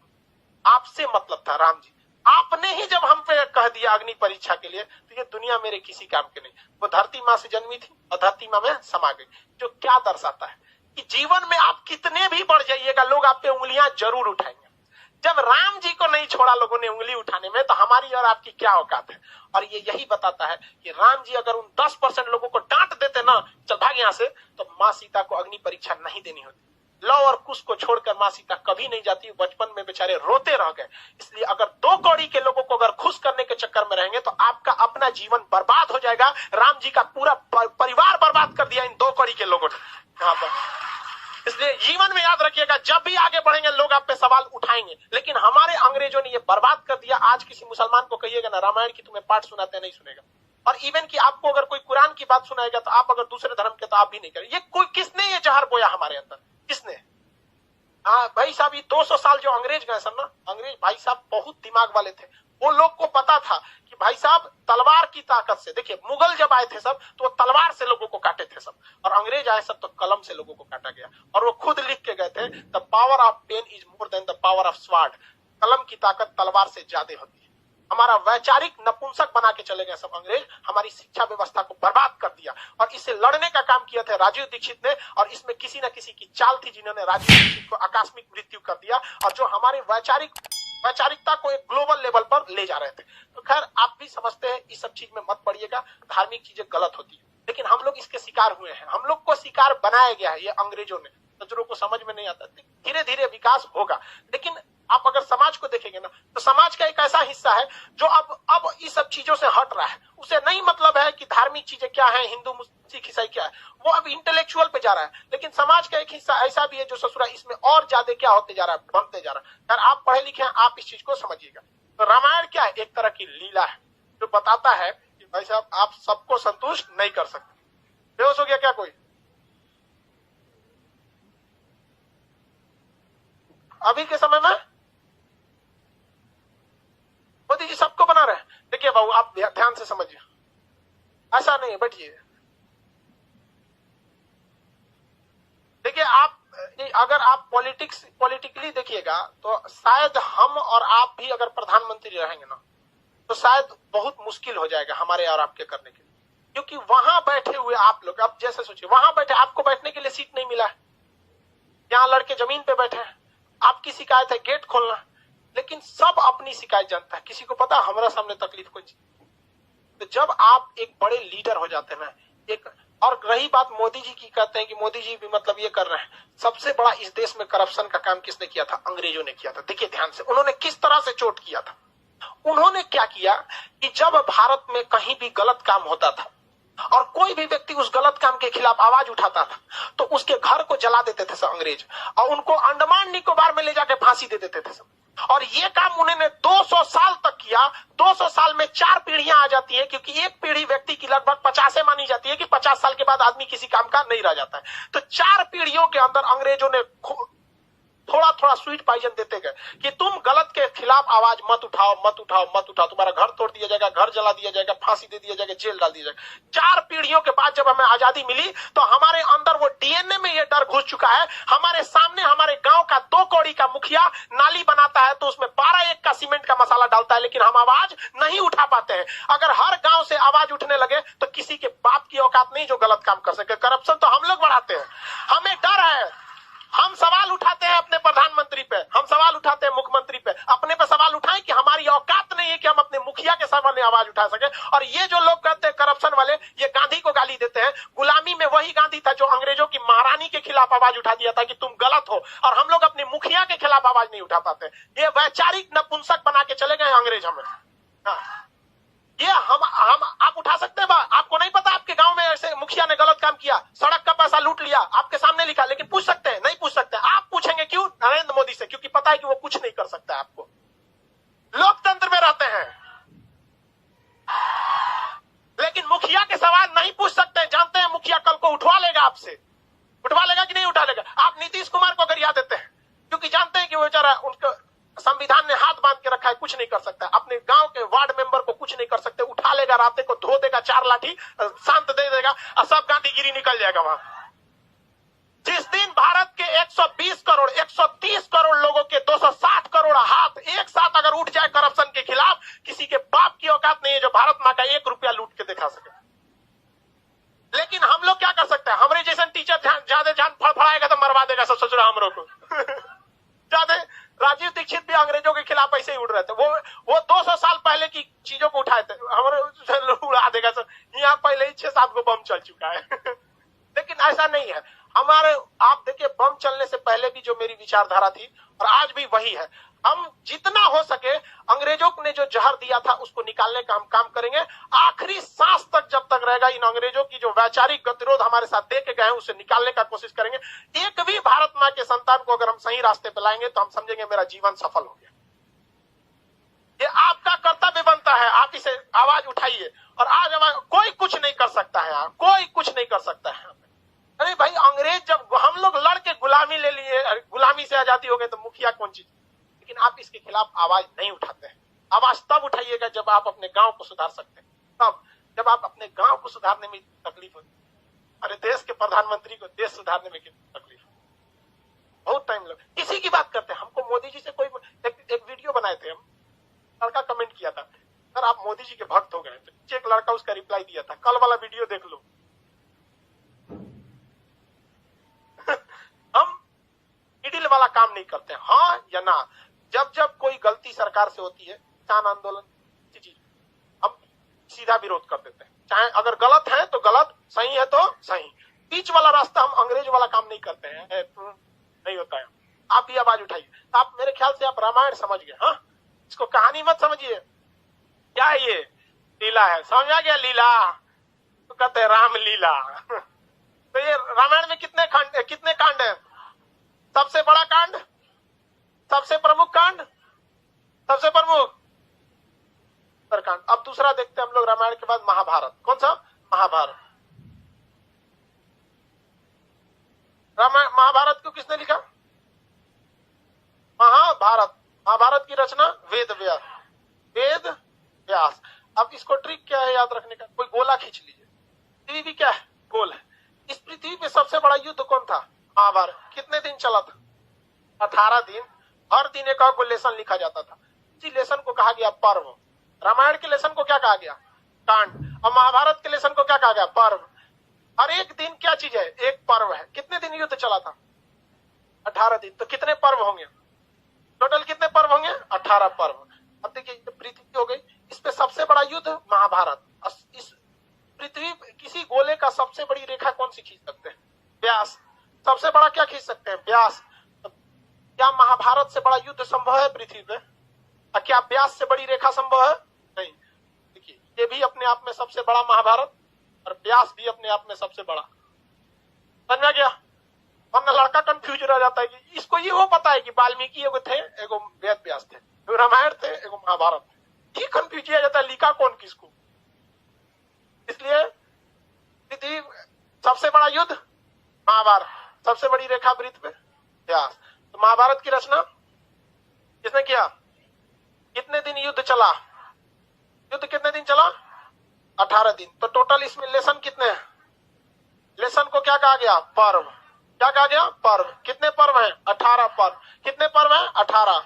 आपसे मतलब था। राम जी आपने ही जब हम पे कह दिया अग्नि परीक्षा के लिए तो ये दुनिया मेरे किसी काम के नहीं। वो धरती माँ से जन्मी थी और धरती माँ में समा गई। जो क्या दर्शाता है कि जीवन में आप कितने भी बढ़ जाइएगा लोग आप पे उंगलियां जरूर उठाएंगे। जब राम जी को नहीं छोड़ा लोगों ने उंगली उठाने में तो हमारी और आपकी क्या औकात है। और ये यही बताता है कि राम जी अगर उन 10% लोगों को डांट देते ना, चल भाग यहाँ से, तो माँ सीता को अग्नि परीक्षा नहीं देनी होती। लव और कुश को छोड़कर मां सीता कभी नहीं जाती। बचपन में बेचारे रोते रह गए। इसलिए अगर 2 कौड़ी के लोगों को अगर खुश करने के चक्कर में रहेंगे तो आपका अपना जीवन बर्बाद हो जाएगा। राम जी का पूरा परिवार बर्बाद कर दिया इन 2 कौड़ी के लोगों ने यहाँ पर। इसलिए जीवन में याद रखिएगा, जब भी आगे बढ़ेंगे लोग आप पे सवाल उठाएंगे। लेकिन हमारे अंग्रेजों ने ये बर्बाद कर दिया। आज किसी मुसलमान को कहिएगा ना रामायण की तुम्हें पाठ सुनाते नहीं सुनेगा। और इवन कि आपको अगर कोई कुरान की बात सुनाएगा तो आप अगर दूसरे धर्म के तो आप भी नहीं करें। ये कोई किसने ये जहर बोया हमारे अंदर, किसने? हाँ भाई साहब, ये 200 साल जो अंग्रेज गए सर ना, अंग्रेज भाई साहब बहुत दिमाग वाले थे। वो लोग को पता था कि भाई साहब तलवार की ताकत से, देखिए मुगल जब आए थे सब तो वो तलवार से लोगों को काटे थे सब, और अंग्रेज आए सब तो कलम से लोगों को काटा गया। और वो खुद लिख के गए थे, the power of pen is more than the power of sword. कलम की ताकत तलवार से ज्यादा होती है। हमारा वैचारिक नपुंसक बना के चले गए सब अंग्रेज। हमारी शिक्षा व्यवस्था को बर्बाद कर दिया और इससे लड़ने का काम किया था राजीव दीक्षित ने। और इसमें किसी न किसी की चाल थी जिन्होंने राजीव दीक्षित को आकस्मिक मृत्यु कर दिया और जो हमारे वैचारिकता को एक ग्लोबल लेवल पर ले जा रहे थे। तो खैर आप भी समझते हैं, इस सब चीज में मत पड़िएगा। धार्मिक चीजें गलत होती है लेकिन हम लोग इसके शिकार हुए हैं। हम लोग को शिकार बनाया गया है ये अंग्रेजों ने। नजरों को समझ में नहीं आता, धीरे धीरे विकास होगा। लेकिन आप अगर समाज को देखेंगे ना तो समाज का एक ऐसा हिस्सा है जो अब इस सब चीजों से हट रहा है। उसे नहीं मतलब है कि धार्मिक चीजें क्या है, हिंदू मुस्लिम सिख ईसाई क्या है, वो अब इंटेलेक्चुअल पे जा रहा है। लेकिन समाज का एक हिस्सा ऐसा भी है जो ससुरा इसमें और ज्यादा क्या होते जा रहा है, बनते जा रहा है। यार आप पढ़े लिखे हैं, आप इस चीज को समझिएगा। तो रामायण क्या है, एक तरह की लीला है जो बताता है कि भाई साहब आप सबको संतुष्ट नहीं कर सकते। बेहोश हो गया क्या कोई? अभी के समय में मोदी जी सबको बना रहे हैं। देखिए बाबू आप ध्यान से समझिए, ऐसा नहीं है, बैठिए। देखिए आप अगर आप पॉलिटिकली देखिएगा तो शायद हम और आप भी अगर प्रधानमंत्री रहेंगे ना तो शायद बहुत मुश्किल हो जाएगा हमारे और आपके करने के लिए, क्योंकि वहां बैठे हुए आप लोग, अब जैसे सोचिए वहां बैठे, आपको बैठने के लिए सीट नहीं मिला है, यहाँ लड़के जमीन पे बैठे हैं, आपकी शिकायत है गेट खोलना, लेकिन सब अपनी शिकायत जानता है, किसी को पता हमारा सामने तकलीफ कोई। तो जब आप एक बड़े लीडर हो जाते हैं ना, एक और रही बात मोदी जी की, कहते हैं कि मोदी जी भी मतलब ये कर रहे हैं, सबसे बड़ा इस देश में करप्शन का काम किसने किया था? अंग्रेजों ने किया था। देखिए ध्यान से, उन्होंने किस तरह से चोट किया था। उन्होंने क्या किया कि जब भारत में कहीं भी गलत काम होता था और कोई भी व्यक्ति उस गलत काम के खिलाफ आवाज उठाता था तो उसके घर को जला देते थे सब अंग्रेज, और उनको अंडमान निकोबार में ले जाके फांसी दे देते थे सब। और ये काम उन्होंने 200 साल तक किया। 200 साल में 4 पीढ़ियां आ जाती है, क्योंकि एक पीढ़ी व्यक्ति की लगभग 50 मानी जाती है कि 50 साल के बाद आदमी किसी काम का नहीं रह जाता है। तो 4 पीढ़ियों के अंदर अंग्रेजों ने थोड़ा थोड़ा स्वीट पॉइजन देते गए कि तुम गलत के खिलाफ आवाज मत उठाओ, मत उठाओ, मत उठाओ, तुम्हारा घर तोड़ दिया जाएगा, घर जला दिया जाएगा, फांसी दे दिया जाएगा, जेल डाल दिया जाएगा। 4 पीढ़ियों के बाद जब हमें आजादी मिली तो हमारे अंदर वो डीएनए में ये डर घुस चुका है। हमारे सामने हमारे गांव का 2 कौड़ी का मुखिया नाली बनाता है तो उसमें 12 एक का सीमेंट का मसाला डालता है, लेकिन हम आवाज नहीं उठा पाते हैं। अगर हर गांव से आवाज उठने लगे तो किसी के बाप की औकात नहीं जो गलत काम कर सके। करप्शन तो हम लोग बढ़ाते हैं, हमें डर है। हम सवाल उठाते हैं अपने प्रधानमंत्री पे, हम सवाल उठाते हैं मुख्यमंत्री पे, अपने पे सवाल उठाएं कि हमारी औकात नहीं है कि हम अपने मुखिया के सामने आवाज उठा सके। और ये जो लोग कहते हैं करप्शन वाले, ये गांधी को गाली देते हैं। गुलामी में वही गांधी था जो अंग्रेजों की महारानी के खिलाफ आवाज उठा दिया था कि तुम गलत हो, और हम लोग अपने मुखिया के खिलाफ आवाज नहीं उठा पाते। ये वैचारिक नपुंसक बना के चले गए अंग्रेज हमें। ये हम आप उठा सकते हैं? आपको नहीं पता आपके गांव में ऐसे मुखिया ने गलत काम किया, सड़क का पैसा लूट लिया, आपके सामने लिखा, लेकिन पूछ सकते हैं? नहीं पूछ सकते। आप पूछेंगे क्यों? नरेंद्र मोदी से, क्योंकि पता है कि वो कुछ नहीं कर सकता है। आपको लोकतंत्र में रहते हैं, लेकिन मुखिया के सवाल नहीं पूछ सकते। जानते हैं मुखिया कल को उठवा लेगा आपसे, उठवा लेगा कि नहीं उठा लेगा? आप नीतीश कुमार को अगर याद देते हैं, क्योंकि जानते हैं कि वो बेचारा, उनका संविधान ने हाथ बांध के रखा है, कुछ नहीं कर सकता। अपने गांव के वार्ड मेंबर को कुछ नहीं कर सकते। उठा लेगा, राते को धो देगा 4 लाठी, शांत दे देगा और सब गांधीगिरी निकल जाएगा वहां। जिस दिन भारत के 120 करोड़ 130 करोड़ लोगों के 260 करोड़ हाथ एक साथ अगर उठ जाए करप्शन के खिलाफ, किसी के बाप की औकात नहीं है जो भारत मां का 1 रुपया लूट के दिखा सके। लेकिन हम लोग क्या कर सकते हैं? हमारे जैसे टीचर ज्यादा जान फड़फड़ाएगा तो मरवा देगा सब ससुरा हमरों को। ज्यादा राजीव दीक्षित भी अंग्रेजों के खिलाफ ऐसे ही उड़ रहे थे। वो 200 साल पहले की चीजों को उठाए थे, हमारे उड़ा देगा सर। यहाँ पहले ही 6-7 को बम चल चुका है। लेकिन ऐसा नहीं है हमारे। आप देखिए, बम चलने से पहले भी जो मेरी विचारधारा थी और आज भी वही है। हम जितना हो सके अंग्रेजों ने जो जहर दिया था उसको निकालने का हम काम करेंगे। आखिरी सांस तक जब तक रहेगा, इन अंग्रेजों की जो वैचारिक गतिरोध हमारे साथ दे के गए हैं उसे निकालने का कोशिश करेंगे। एक भी भारत मां के संतान को अगर हम सही रास्ते पे लाएंगे तो हम समझेंगे मेरा जीवन सफल हो गया। ये आपका कर्तव्य बनता है, आप इसे आवाज उठाइए। और आज कोई कुछ नहीं कर सकता है, कोई कुछ नहीं कर सकता है। अरे भाई, अंग्रेज जब हम लोग लड़ के गुलामी ले लिए, गुलामी से आजादी हो गई, तो मुखिया कौन चीज? लेकिन आप इसके खिलाफ आवाज नहीं उठाते हैं। आवाज तब उठाइएगा जब आप अपने गांव को सुधार सकते हैं, तब जब आप अपने गांव को सुधारने में तकलीफ होती है। अरे देश के प्रधानमंत्री को देश सुधारने में कितनी तकलीफ, बहुत टाइम लग। इसी की बात करते हैं। हमको मोदी जी से कोई एक वीडियो बनाए थे हम, लड़का कमेंट किया था, सर आप मोदी जी के भक्त हो गए। तो एक लड़का उसका रिप्लाई दिया था, कल वाला वीडियो देख लो। हम मिडिल वाला काम नहीं करते, हाँ या ना। जब जब कोई गलती सरकार से होती है, किसान आंदोलन चीज, हम सीधा विरोध कर देते हैं। चाहे अगर गलत है तो गलत, सही है तो सही। बीच वाला रास्ता हम अंग्रेज वाला काम नहीं करते हैं, नहीं होता है। आप भी आवाज उठाइए। आप मेरे ख्याल से आप आप रामायण समझ गए। हाँ, इसको कहानी मत समझिए। क्या है ये? लीला है। समझ आ गया? लीला तो कहते हैं राम लीला। तो ये रामायण में कितने कांड है? सबसे बड़ा कांड, सबसे प्रमुख कांड, सबसे प्रमुख उत्तरकांड। अब दूसरा देखते हैं हम लोग रामायण के बाद महाभारत। कौन सा? महाभारत। महाभारत को किसने लिखा? महाभारत की रचना वेद व्यास। अब इसको ट्रिक क्या है याद रखने का? कोई गोला खींच लीजिए। पृथ्वी क्या है? गोल है। इस पृथ्वी पे सबसे बड़ा युद्ध कौन था? महाभारत। कितने दिन चला था? 18 दिन। हर दिन एक और लेसन लिखा जाता था। इसी लेसन को कहा गया पर्व। रामायण के लेसन को क्या कहा गया? कांड। और महाभारत के लेसन को क्या कहा गया? पर्व। हर एक दिन क्या चीज है? एक पर्व है। कितने दिन युद्ध चला था? 18 दिन। तो कितने पर्व होंगे? टोटल कितने पर्व होंगे? 18 पर्व। अब देखिए पृथ्वी हो गई, इस पे सबसे बड़ा युद्ध महाभारत। इस पृथ्वी किसी गोले का सबसे बड़ी रेखा कौन सी खींच सकते हैं? व्यास। सबसे बड़ा क्या खींच सकते हैं? व्यास। तो क्या महाभारत से बड़ा युद्ध संभव है पृथ्वी पे? और क्या व्यास से बड़ी रेखा संभव है? नहीं। देखिए ये भी अपने आप में सबसे बड़ा महाभारत, और व्यास भी अपने आप में सबसे बड़ा। समझ में गया? वरना लड़का कंफ्यूज रह जाता है कि इसको ये वो पता है कि वाल्मीकि एगो थे, एगो वेद व्यास थे, एगो रामायण थे, एगो महाभारत थे। ये कंफ्यूज किया जाता है, लिखा कौन किसको। इसलिए पृथ्वी सबसे बड़ा युद्ध महाभारत, सबसे बड़ी रेखा वृत्त पे व्यास। तो महाभारत की रचना किसने किया? कितने दिन युद्ध चला? युद्ध कितने दिन चला? 18 दिन। तो टोटल इसमें लेसन कितने हैं? लेसन को क्या कहा गया? पर्व। क्या कहा गया? पर्व। कितने पर्व हैं? 18 पर्व। कितने पर्व हैं? 18।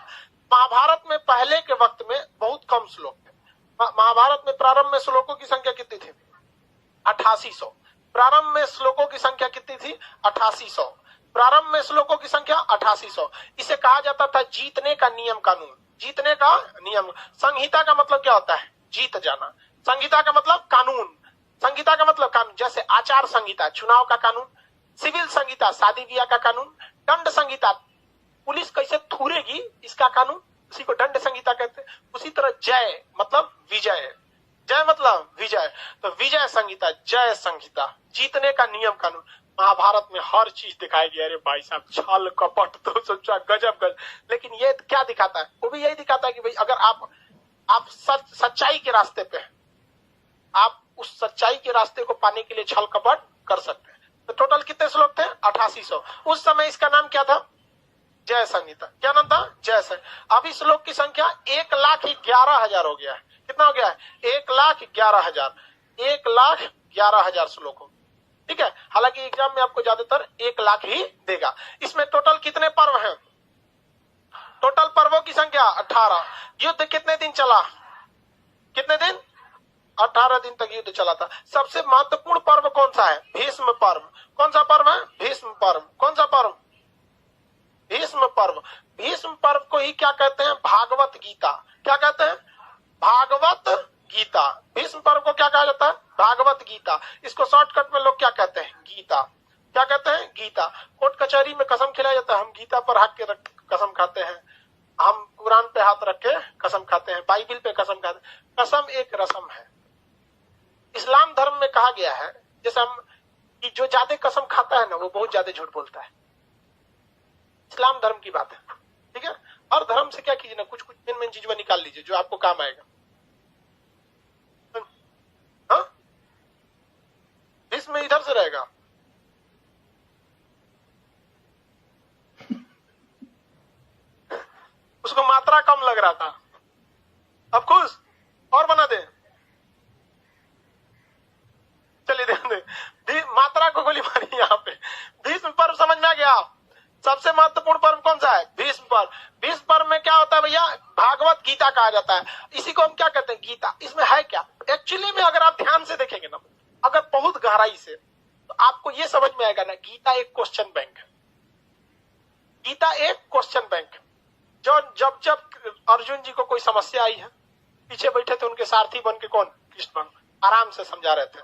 महाभारत में पहले के वक्त में बहुत कम श्लोक थे। महाभारत में प्रारंभ में श्लोकों की संख्या कितनी थी? 8800। प्रारंभ में श्लोकों की संख्या कितनी थी? 8800। प्रारंभ में श्लोकों की संख्या 8800। इसे कहा जाता था जीतने का नियम कानून। जीतने का नियम। संहिता का मतलब क्या होता है? जीत जाना। संहिता का मतलब कानून। संहिता का मतलब कानून। जैसे आचार संहिता चुनाव का कानून, सिविल संहिता शादी ब्याह का कानून, दंड संहिता पुलिस कैसे थूरेगी इसका कानून, उसी को दंड संहिता कहते हैं। उसी तरह जय मतलब विजय, जय मतलब विजय, तो विजय संहिता, जय संहिता, जीतने का नियम कानून। महाभारत में हर चीज दिखाई गई। अरे भाई साहब, छल कपट तो सोचा गजब। लेकिन ये क्या दिखाता है? वो भी यही दिखाता है कि भाई अगर आप सच्चाई के रास्ते पे हैं, आप उस सच्चाई के रास्ते को पाने के लिए छल कपट कर सकते हैं। तो टोटल कितने श्लोक थे? 8800। उस समय इसका नाम क्या था? जय संहिता। क्या नाम था? जय संहिता। अब इस श्लोक की संख्या 1,11,000 हो गया है। कितना हो गया है? 1,11,000। 1,11,000 श्लोक हो। ठीक है। हालांकि एग्जाम में आपको ज्यादातर 1 लाख ही देगा। इसमें टोटल कितने पर्व हैं? टोटल पर्वों की संख्या 18। युद्ध कितने दिन चला? कितने दिन? 18 दिन तक युद्ध चला था। सबसे महत्वपूर्ण पर्व कौन सा है? भीष्म पर्व। कौन सा पर्व है? भीष्म पर्व। कौन सा पर्व? भीष्म पर्व। भीष्म पर्व को ही क्या कहते हैं? भागवत गीता। क्या कहते हैं? भागवत गीता। भीष्म पर्व को क्या कहा जाता है? भागवत गीता। इसको शॉर्टकट में लोग क्या कहते हैं? गीता। क्या कहते हैं? गीता। कोर्ट कचहरी में कसम खिलाया जाता है, हम गीता पर हाथ के कसम खाते हैं, हम कुरान पे हाथ रख के कसम खाते हैं, बाइबिल पे कसम खाते हैं। कसम एक रस्म है। इस्लाम धर्म में कहा गया है जैसे हम कि जो ज्यादा कसम खाता है ना वो बहुत ज्यादा झूठ बोलता है। इस्लाम धर्म की बात है। ठीक है। हर धर्म से क्या कीजिए ना, कुछ कुछ मेन चीज निकाल लीजिए जो आपको काम आएगा। हाँ, इसमें इधर से रहेगा। उसको मात्रा कम लग रहा था, अब खुश और बना दे। चलिए ध्यान दे, मात्रा को गोली मारी यहाँ पे। भीष्म पर्व समझ में आ गया? सबसे महत्वपूर्ण पर्व कौन सा है? भीष्म पर्व। भीष्म पर्व में क्या होता है भैया? भागवत गीता कहा जाता है। इसी को हम क्या कहते हैं? गीता। इसमें है क्या एक्चुअली में? अगर आप ध्यान से देखेंगे ना, अगर बहुत गहराई से, तो आपको ये समझ में आएगा ना, गीता एक क्वेश्चन बैंक है। गीता एक क्वेश्चन बैंक है। जब जब अर्जुन जी को कोई समस्या आई है, पीछे बैठे थे उनके सारथी बन के कौन? कृष्ण भगवान आराम से समझा रहे थे।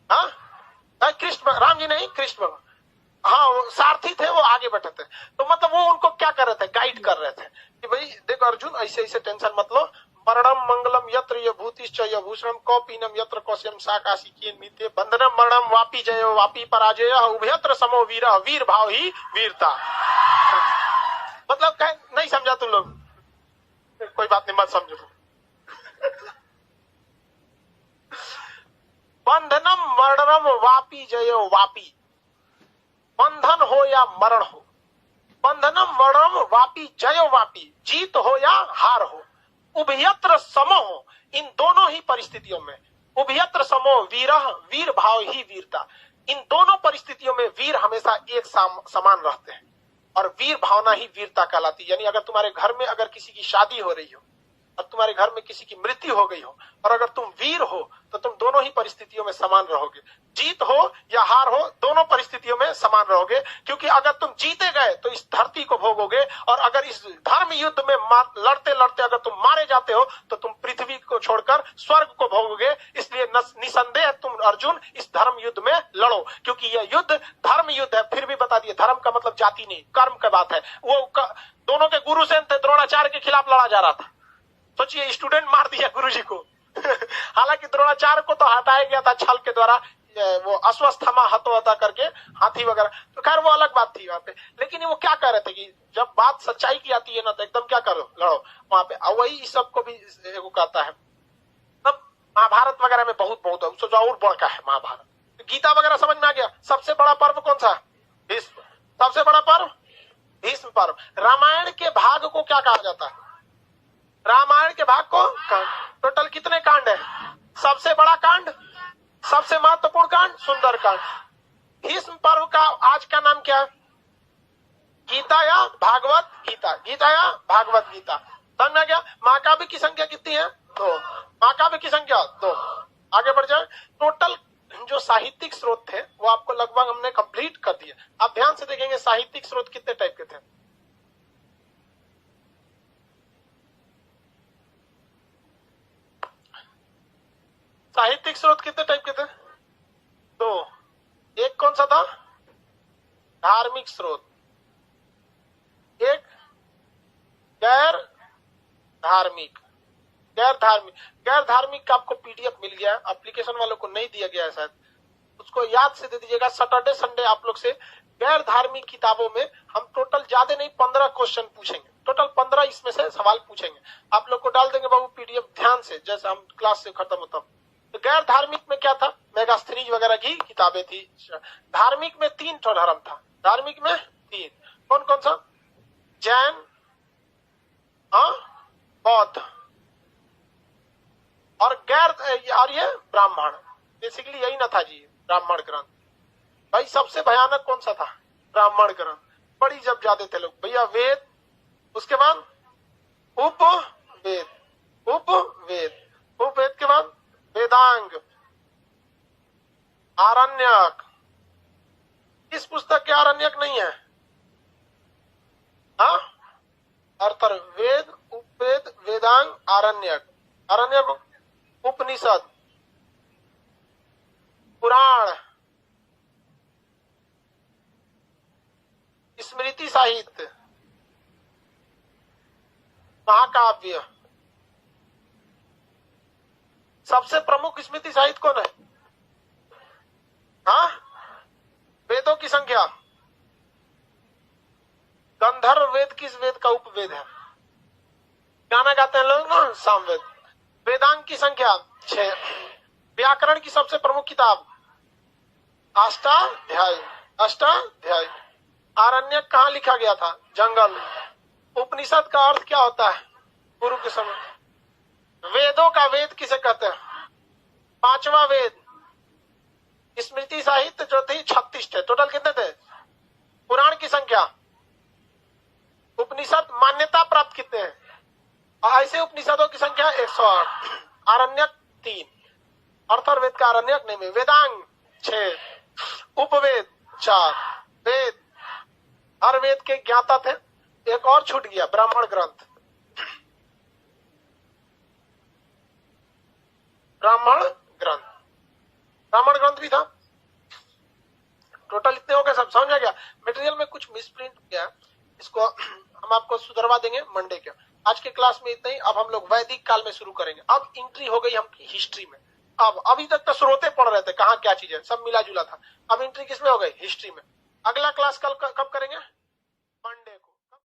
हाँ, कृष्ण, राम जी नहीं, कृष्ण भगवान हाँ वो सारथी थे, वो आगे बैठे थे। तो मतलब वो उनको क्या कर रहे थे, गाइड कर रहे थे कि भाई देखो अर्जुन, ऐसे ऐसे टेंशन मत लो, मरणम मंगलम यत्र यभूतिश्च यभूषणम कौपीनम यत्र कौशयम साकाशी कीन्मिते बंधनम मरणम वापी जयो वापी पराजय उभयत्र समो वीर, वीर भाव ही वीरता। मतलब नहीं समझा तुम लोग, कोई बात नहीं, मत समझो। बंधनम मरणम वापी जयो वापी, बंधन हो या मरण हो, बंधनम मरणम वापी जयो वापी, जीत हो या हार हो, उभयत्र समो हो, इन दोनों ही परिस्थितियों में, उभयत्र समो वीरः, वीर भाव ही वीरता, इन दोनों परिस्थितियों में वीर हमेशा एक समान रहते हैं और वीर भावना ही वीरता कहलाती। यानी अगर तुम्हारे घर में अगर किसी की शादी हो रही हो और तुम्हारे घर में किसी की मृत्यु हो गई हो और अगर तुम वीर हो तो तुम दोनों ही परिस्थितियों में समान रहोगे, जीत हो या हार हो दोनों परिस्थितियों में समान रहोगे। क्योंकि अगर तुम जीते गए तो इस धरती को भोगोगे और अगर इस धर्म युद्ध में लड़ते लड़ते अगर तुम मारे जाते हो तो तुम पृथ्वी को छोड़कर स्वर्ग को भोगोगे। इसलिए निसंदेह तुम अर्जुन इस धर्म युद्ध में लड़ो, क्योंकि यह युद्ध धर्म युद्ध है। फिर भी बता दिए, धर्म का मतलब जाति नहीं, कर्म का बात है। वो दोनों के गुरु से द्रोणाचार्य के खिलाफ लड़ा जा रहा था। सोचिए, स्टूडेंट मार दिया गुरुजी को। हालांकि द्रोणाचार्य को तो हटाया गया था छल के द्वारा, वो अश्वस्थामा हतोहता करके, हाथी वगैरह, तो खैर वो अलग बात थी वहां पे। लेकिन वो क्या कह रहे थे कि जब बात सच्चाई की आती है ना तो एकदम क्या करो, लड़ो वहां पे। वही इस सबको भी एगो कहता है। तब महाभारत वगैरह में बहुत उससे और बड़का है महाभारत। गीता वगैरह समझ में आ गया। सबसे बड़ा पर्व कौन सा? भीष्म। सबसे बड़ा पर्व भीष्म पर्व। रामायण के भाग को क्या कहा जाता है? रामायण के भाग को टोटल कितने कांड है? सबसे बड़ा कांड, सबसे महत्वपूर्ण कांड सुंदर कांड। भीष्म पर्व का आज का नाम क्या है? गीता या भागवत गीता, गीता या भागवत गीता। समझ में आ गया? महाकाव्य की संख्या कितनी है? 2। महाकाव्य की संख्या 2। आगे बढ़ जाए। टोटल जो साहित्यिक स्रोत थे वो आपको लगभग हमने कंप्लीट कर दिए। आप ध्यान से देखेंगे साहित्यिक स्रोत कितने टाइप के थे। साहित्यिक स्रोत कितने टाइप के थे? 2। एक कौन सा था? धार्मिक स्रोत। एक गैर धार्मिक। गैर धार्मिक का आपको पीडीएफ मिल गया, एप्लीकेशन वालों को नहीं दिया गया है शायद, उसको याद से दे दीजिएगा। सैटरडे संडे आप लोग से गैर धार्मिक किताबों में हम टोटल ज्यादा नहीं 15 क्वेश्चन पूछेंगे। टोटल 15 इसमें से सवाल पूछेंगे, आप लोग को डाल देंगे बाबू पीडीएफ ध्यान से, जैसे हम क्लास से खत्म होता। तो गैर धार्मिक में क्या था? मेगास्थनीज वगैरह की किताबें थी। धार्मिक में 3 धर्म था। धार्मिक में 3 कौन कौन सा? जैन, बौद्ध और और ये ब्राह्मण। बेसिकली यही ना था जी ब्राह्मण ग्रंथ। भाई सबसे भयानक कौन सा था? ब्राह्मण ग्रंथ। बड़ी जब जाते थे लोग भैया वेद, उसके बाद उपवेद, उपवेद के बाद वेदांग, आरण्यक। इस पुस्तक के आरण्यक नहीं है। अर्थवेद, उपवेद, वेदांग, आरण्यक। आरण्यक उपनिषद, पुराण, स्मृति साहित्य, महाकाव्य। सबसे प्रमुख स्मृति साहित्य कौन है? वेदों की संख्या। गंधर्व वेद किस वेद का उपवेद है? गाना गाते हैं लोग ना, सामवेद। वेदांग की संख्या 6। व्याकरण की सबसे प्रमुख किताब अष्टाध्यायी। आरण्यक कहाँ लिखा गया था? जंगल। उपनिषद का अर्थ क्या होता है? गुरु के समय। वेदों का वेद किसे कहते हैं? 5वां वेद। स्मृति साहित्य जो थी 36 थे। टोटल कितने थे? पुराण की संख्या। उपनिषद मान्यता प्राप्त कितने हैं? ऐसे उपनिषदों की संख्या 108। आरण्यक 3। अर्थवेद का आरण्यक नहीं में। वेदांग 6, उपवेद 4। वेद, हर वेद के ज्ञाता थे। एक और छूट गया, ब्राह्मण ग्रंथ। ब्राह्मण ग्रंथ भी था। टोटल इतने हो गए, सब समझ आ गया। करवा देंगे मंडे के। आज के क्लास में इतना ही। अब हम लोग वैदिक काल में शुरू करेंगे। अब एंट्री हो गई हम हिस्ट्री में। अब अभी तक तो स्रोते पढ़ रहे थे, कहाँ क्या चीज है, सब मिला जुला था। अब एंट्री किसमें हो गई? हिस्ट्री में। अगला क्लास कब करेंगे?